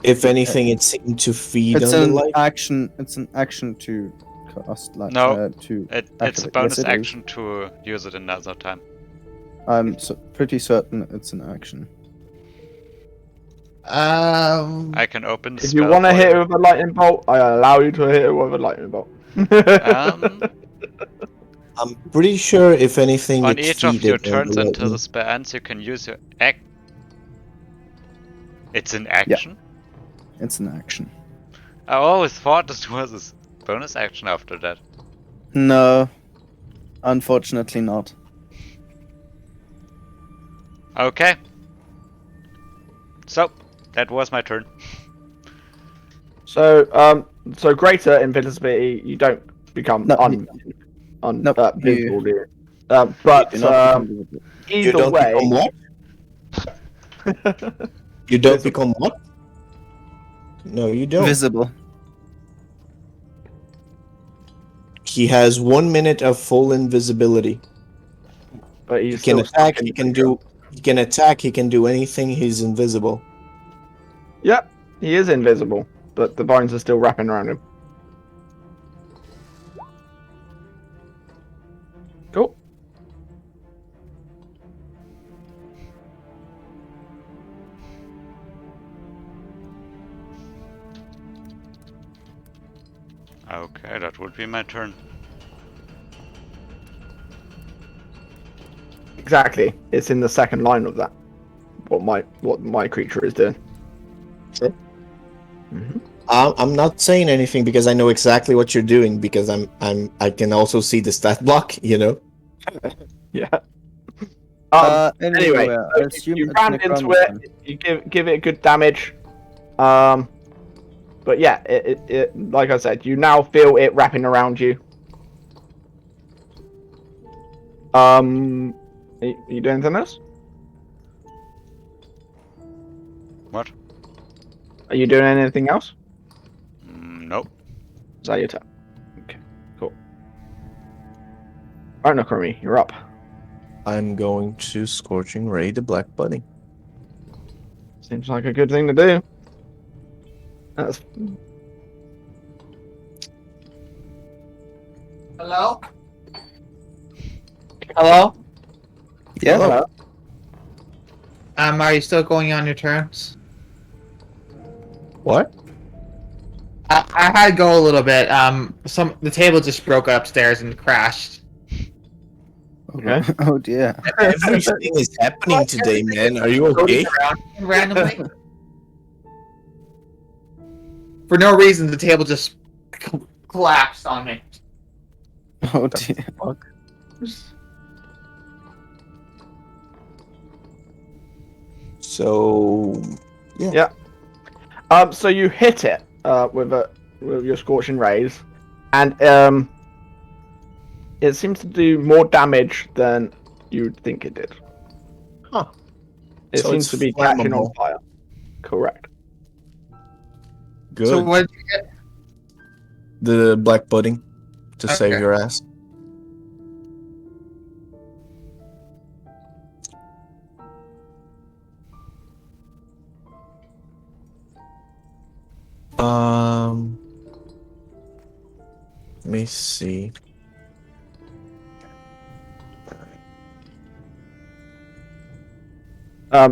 If anything, it seemed to feed It's on the an light. action. It's an action to cast like No, to. It's a activate. bonus Yes, it is. action to use it another time. I'm pretty certain it's an action. I can open the If you spell want to for hit you. it with a lightning bolt, I allow you to hit it with a lightning bolt. Um, I'm pretty sure, if anything, on it each of feeded your on the turns until lightning. the spell ends, you can use your act. It's an action? It's an action. I always thought this was a bonus action after that. No, unfortunately not. Okay. So, that was my turn. So greater invisibility, you don't become No, nope, visible. you But do not become visible. You either don't way, become what? You don't Visible. become what? No, you don't. Visible. He has 1 minute of full invisibility. but He he's can still stuck attack. in He the can picture. do. He can attack. He can do anything. He's invisible. Yep, he is invisible, but the vines are still wrapping around him. Cool. Okay, that would be my turn. Exactly. It's in the second line of that. What my creature is doing. Sure. Mm-hmm. I'm not saying anything because I know exactly what you're doing because I can also see the stat block. You know. Yeah. Anyway, Anyway, I so assume you it's ram into Necronomicon. it. You give it good damage. But yeah, it like I said, you now feel it wrapping around you. Are you doing anything else? What? Are you doing anything else? Nope. Is that your turn? Okay, cool. Alright, Nakrumi, you're up. I'm going to Scorching Ray the Black Bunny. Seems like a good thing to do. That's Hello? Hello? Yeah. Hello. Are you still going on your terms? What? I had to go a little bit. The table just broke upstairs and crashed. Okay. Oh dear. Everything is happening today, man. Are you okay? Around randomly. For no reason, the table just collapsed on me. Oh dear. So Yeah. So you hit it with your scorching rays, and it seems to do more damage than you'd think it did. Huh. It So seems it's to be catching on flammable. fire. Correct. Good. So what did you get? The black pudding to save Okay. your ass. Let me see.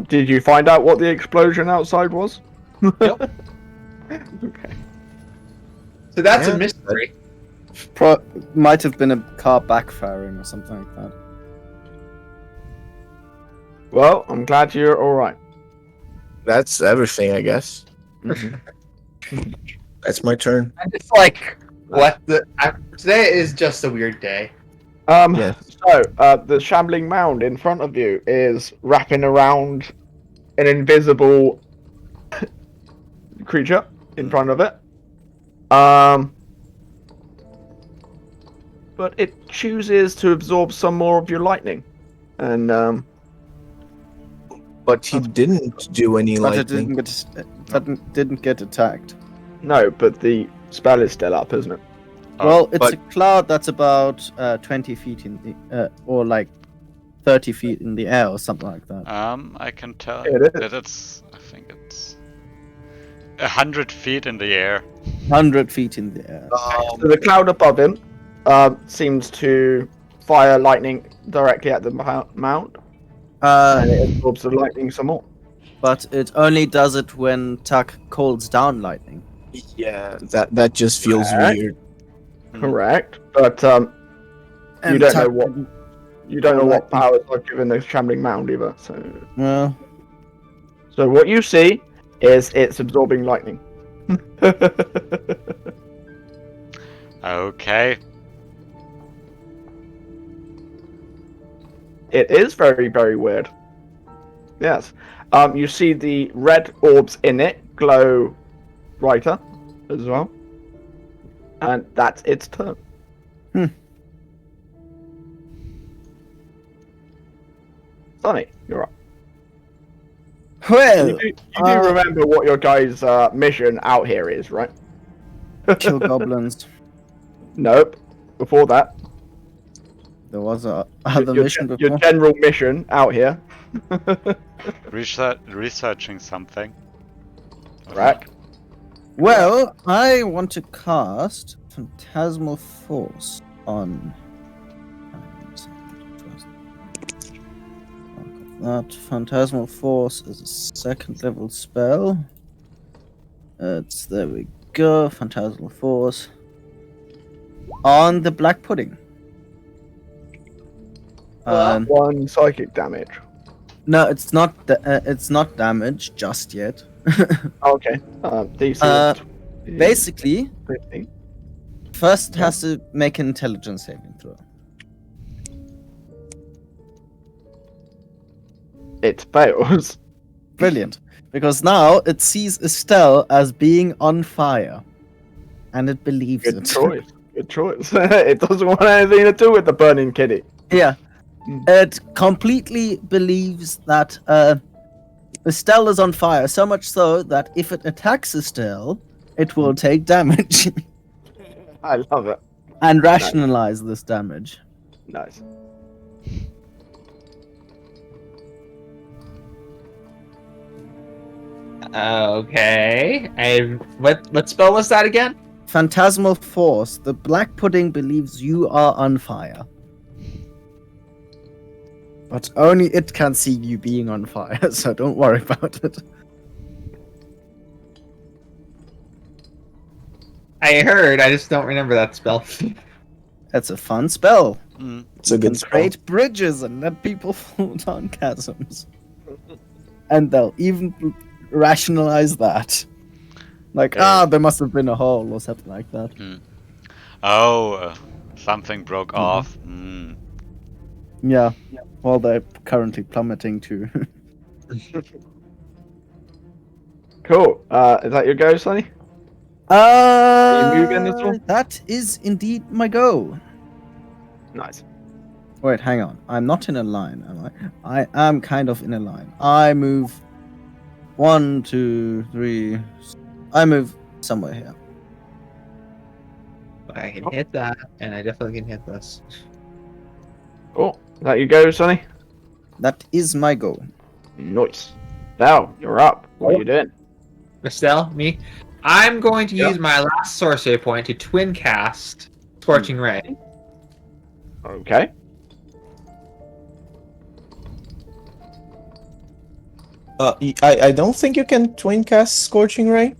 Did you find out what the explosion outside was? Nope. Okay. So that's Yeah. a mystery. Might have been a car backfiring or something like that. Well, I'm glad you're all right. That's everything, I guess. That's my turn. I'm just like, what the? Today is just a weird day. Yes. So, the shambling mound in front of you is wrapping around an invisible creature in front of it. But it chooses to absorb some more of your lightning, and But he didn't do any But it lightning. didn't get attacked. no, but the spell is still up, isn't it? Well, it's but- a cloud that's about 20 feet in the, or like 30 feet in the air or something like that. I can tell It is. that I think it's 100 feet in the air. 100 feet in the air. So the cloud above him seems to fire lightning directly at the mound, and it absorbs the lightning some more. But it only does it when Tuck calls down lightning. Yeah, that just feels Alright. weird. Correct, but you And don't know Tuck what didn't- you don't know what lightning. powers I've given the shambling mound either. Well, So what you see is it's absorbing lightning. Okay. It is very, very weird. Yes. You see the red orbs in it glow brighter as well. And that's its turn. Sonny, you're up. Well, You do remember what your guys' mission out here is, right? kill goblins. Nope. Before that, There was a other your, mission your before. general mission out here. Researching something. Right. Well, I want to cast Phantasmal Force on. That Phantasmal Force is a second level spell. There we go. Phantasmal Force on the Black Pudding. One psychic damage. No, it's not. It's not damage just yet. Okay. DC. Basically, 15. first it has to make an intelligence saving throw. It fails. Brilliant, because now it sees Estelle as being on fire, and it believes Good it. choice. Good choice. It doesn't want anything to do with the burning kitty. Yeah, it completely believes that Estelle is on fire, so much so that if it attacks Estelle, it will take damage I love it. and rationalize this damage. Nice. Okay. And what spell was that again? Phantasmal Force. The Black Pudding believes you are on fire. But only it can see you being on fire, so don't worry about it. I heard, I just don't remember that spell. It's a fun spell. It's a You good can spell. create bridges and let people fall down chasms. And they'll even rationalize that. Like, there must have been a hole or something like that. Oh, something broke off. Mm. Yeah. Well, they're currently plummeting too. Cool. Is that your go, Sonny? you move in this one? That is indeed my go. Nice. Wait, hang on. I'm not in a line, am I? I am kind of in a line. I move 1, 2, 3. I move somewhere here. I can hit that, and I definitely can hit this. Cool. Is that your go, Sonny? That is my go. Nice. Now, you're up. What are you doing? Estelle, me? I'm going to Yep. use my last sorcery point to twin cast Scorching Ray. Okay. I don't think you can twin cast Scorching Ray.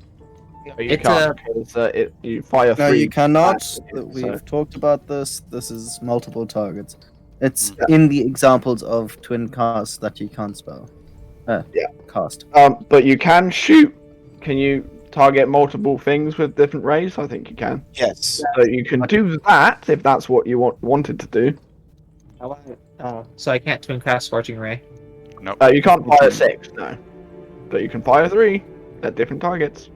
No, you It's can't because you fire No, 3. you cannot. attacks, We've so- talked about this. This is multiple targets. It's in the examples of twin casts that you can't spell. Cast. But you can shoot. Can you target multiple things with different rays? I think you can. Yes. So you can do that if that's what you wanted to do. So I can't twin cast Scorching Ray. Nope. You can't fire 6, no. But you can fire 3 at different targets.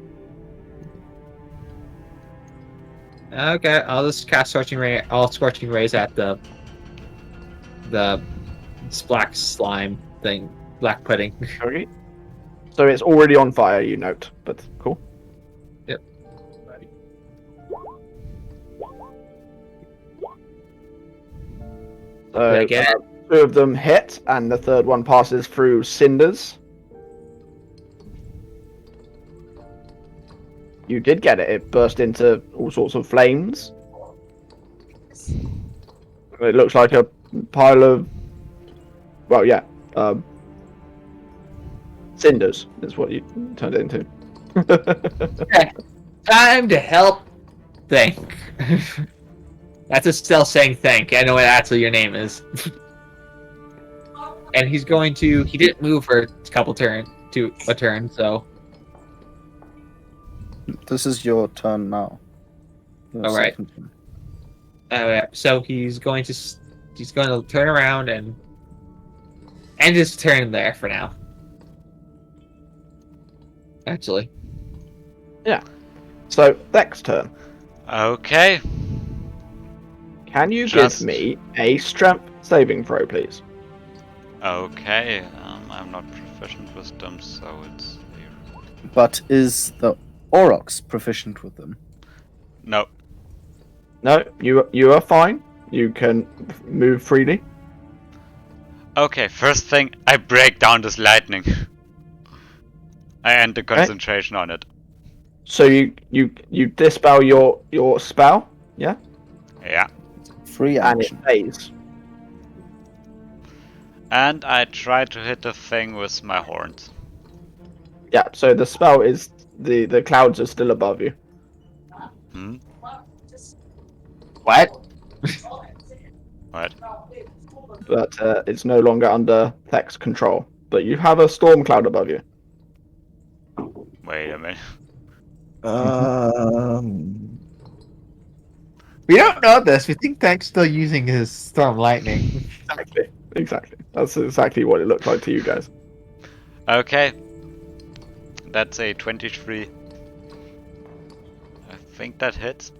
Okay, I'll just cast Scorching Ray. All Scorching Rays at the black slime thing, black pudding. Okay. So it's already on fire, you note. But cool. Yep. So Did I get it? 2 of them hit, and the third one passes through cinders. You did get it. It burst into all sorts of flames. It looks like a pile of, well, yeah, cinders is what you turned it into. Time to help think. That's Estelle saying thank. I know what actually your name is. And he's going to. He didn't move for a turn, so. This is your turn now. Your All right. second turn. So he's going to turn around and end his turn there for now. Actually. So next turn. Okay. Can you Just- give me a strength saving throw, please? Okay, I'm not proficient with them, so it's... But is the Aurochs proficient with them? No. No, you are fine. You can move freely. Okay, first thing, I break down this lightning. I end the concentration on it. So you dispel your spell, yeah, Yeah. Free and it action. fades. And I try to hit the thing with my horns. Yeah. So the spell is the clouds are still above you, Hmm? What? What? but it's no longer under Thek's control. But you have a storm cloud above you. Wait a minute. We don't know this. We think Tank's still using his storm lightning. Exactly. That's exactly what it looks like to you guys. Okay. That's a 23. I think that hits.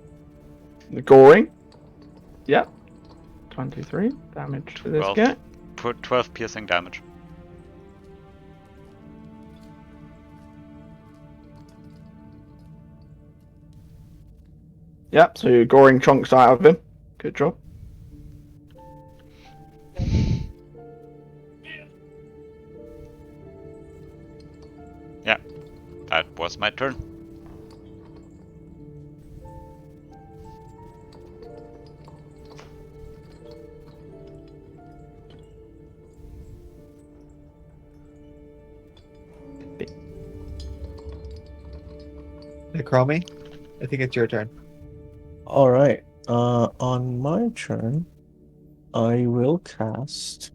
Goring. Yeah. 23 damage to this 12. guy. Put 12 piercing damage. Yep. So you're goring chunks out of him. Good job. Yeah. That was my turn. Necromy, I think it's your turn. All right. On my turn, I will cast.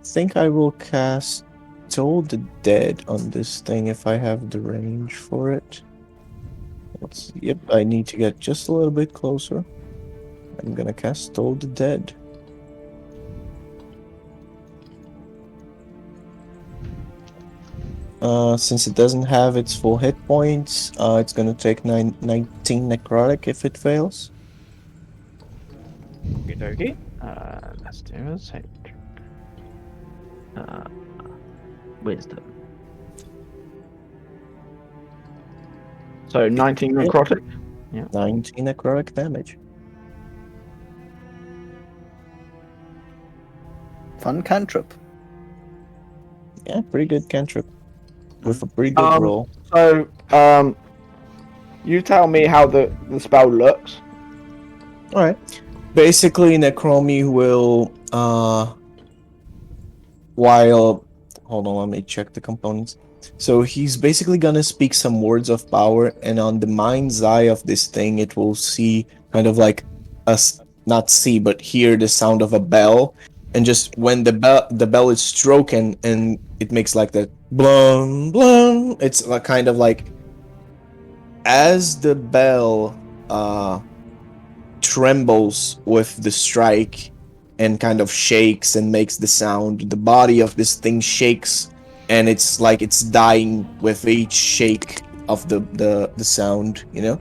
Think I will cast Toll the Dead on this thing if I have the range for it. Yep, I need to get just a little bit closer. I'm gonna cast Toll the Dead. Since it doesn't have its full hit points, it's gonna take 19 necrotic if it fails. Okie dokie. Let's do a save check. Wisdom. So 19 necrotic. 19 necrotic damage. Fun cantrip. Yeah, pretty good cantrip. With a pretty good roll. So you tell me how the spell looks. Alright. Basically, Necromy will, while... Hold on, let me check the components. So he's basically gonna speak some words of power, and on the mind's eye of this thing, it will see kind of like us, not see, but hear the sound of a bell. And just when the bell is stroking, and it makes like that blum blum. It's like kind of like as the bell trembles with the strike and kind of shakes and makes the sound. The body of this thing shakes, and it's like it's dying with each shake of the sound, you know?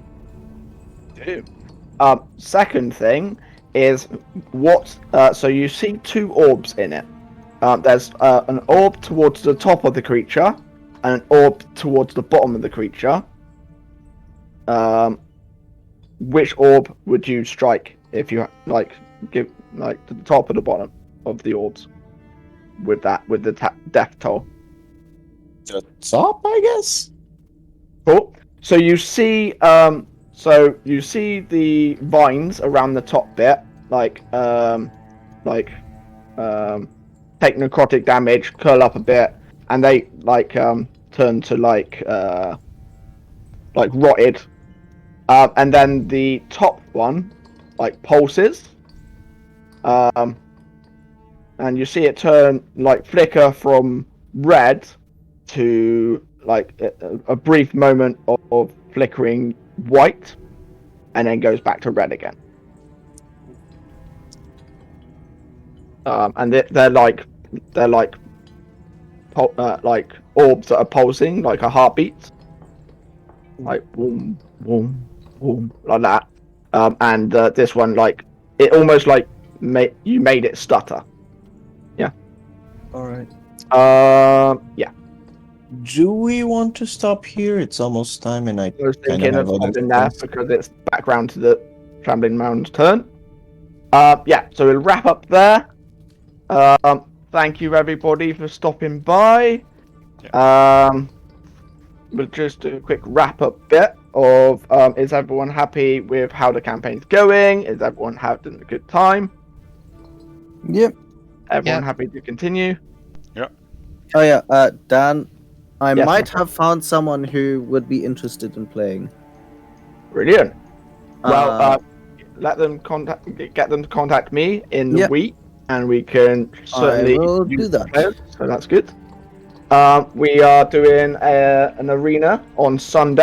Second thing is what. So you see two orbs in it. There's an orb towards the top of the creature, and an orb towards the bottom of the creature. Which orb would you strike if you give to the top or the bottom of the orbs with the death toll? The top, I guess. Cool. So you see the vines around the top bit, take necrotic damage, curl up a bit, and they turn to rotted. And then the top one pulses. And you see it turn flicker from red to a brief moment of flickering white, and then goes back to red again. And they're like orbs that are pulsing like a heartbeat. like boom, boom, boom, like that. And this one, like, it almost like you made it stutter. All right. Yeah. Do we want to stop here? It's almost time, and I I was kind of thinking of have other stopping there things. because it's background to the Trembling Mound's turn. Yeah, so we'll wrap up there. Thank you everybody for stopping by. We'll just do a quick wrap up bit of is everyone happy with how the campaign's going? Is everyone having a good time? Yep. Everyone Yeah. happy to continue? Oh yeah, Dan, I Yes, might my have found someone who would be interested in playing. Brilliant. Well, Uh, get them to contact me in the Yep. week, and we can certainly will use do that. players, so that's good. We are doing an arena on Sunday.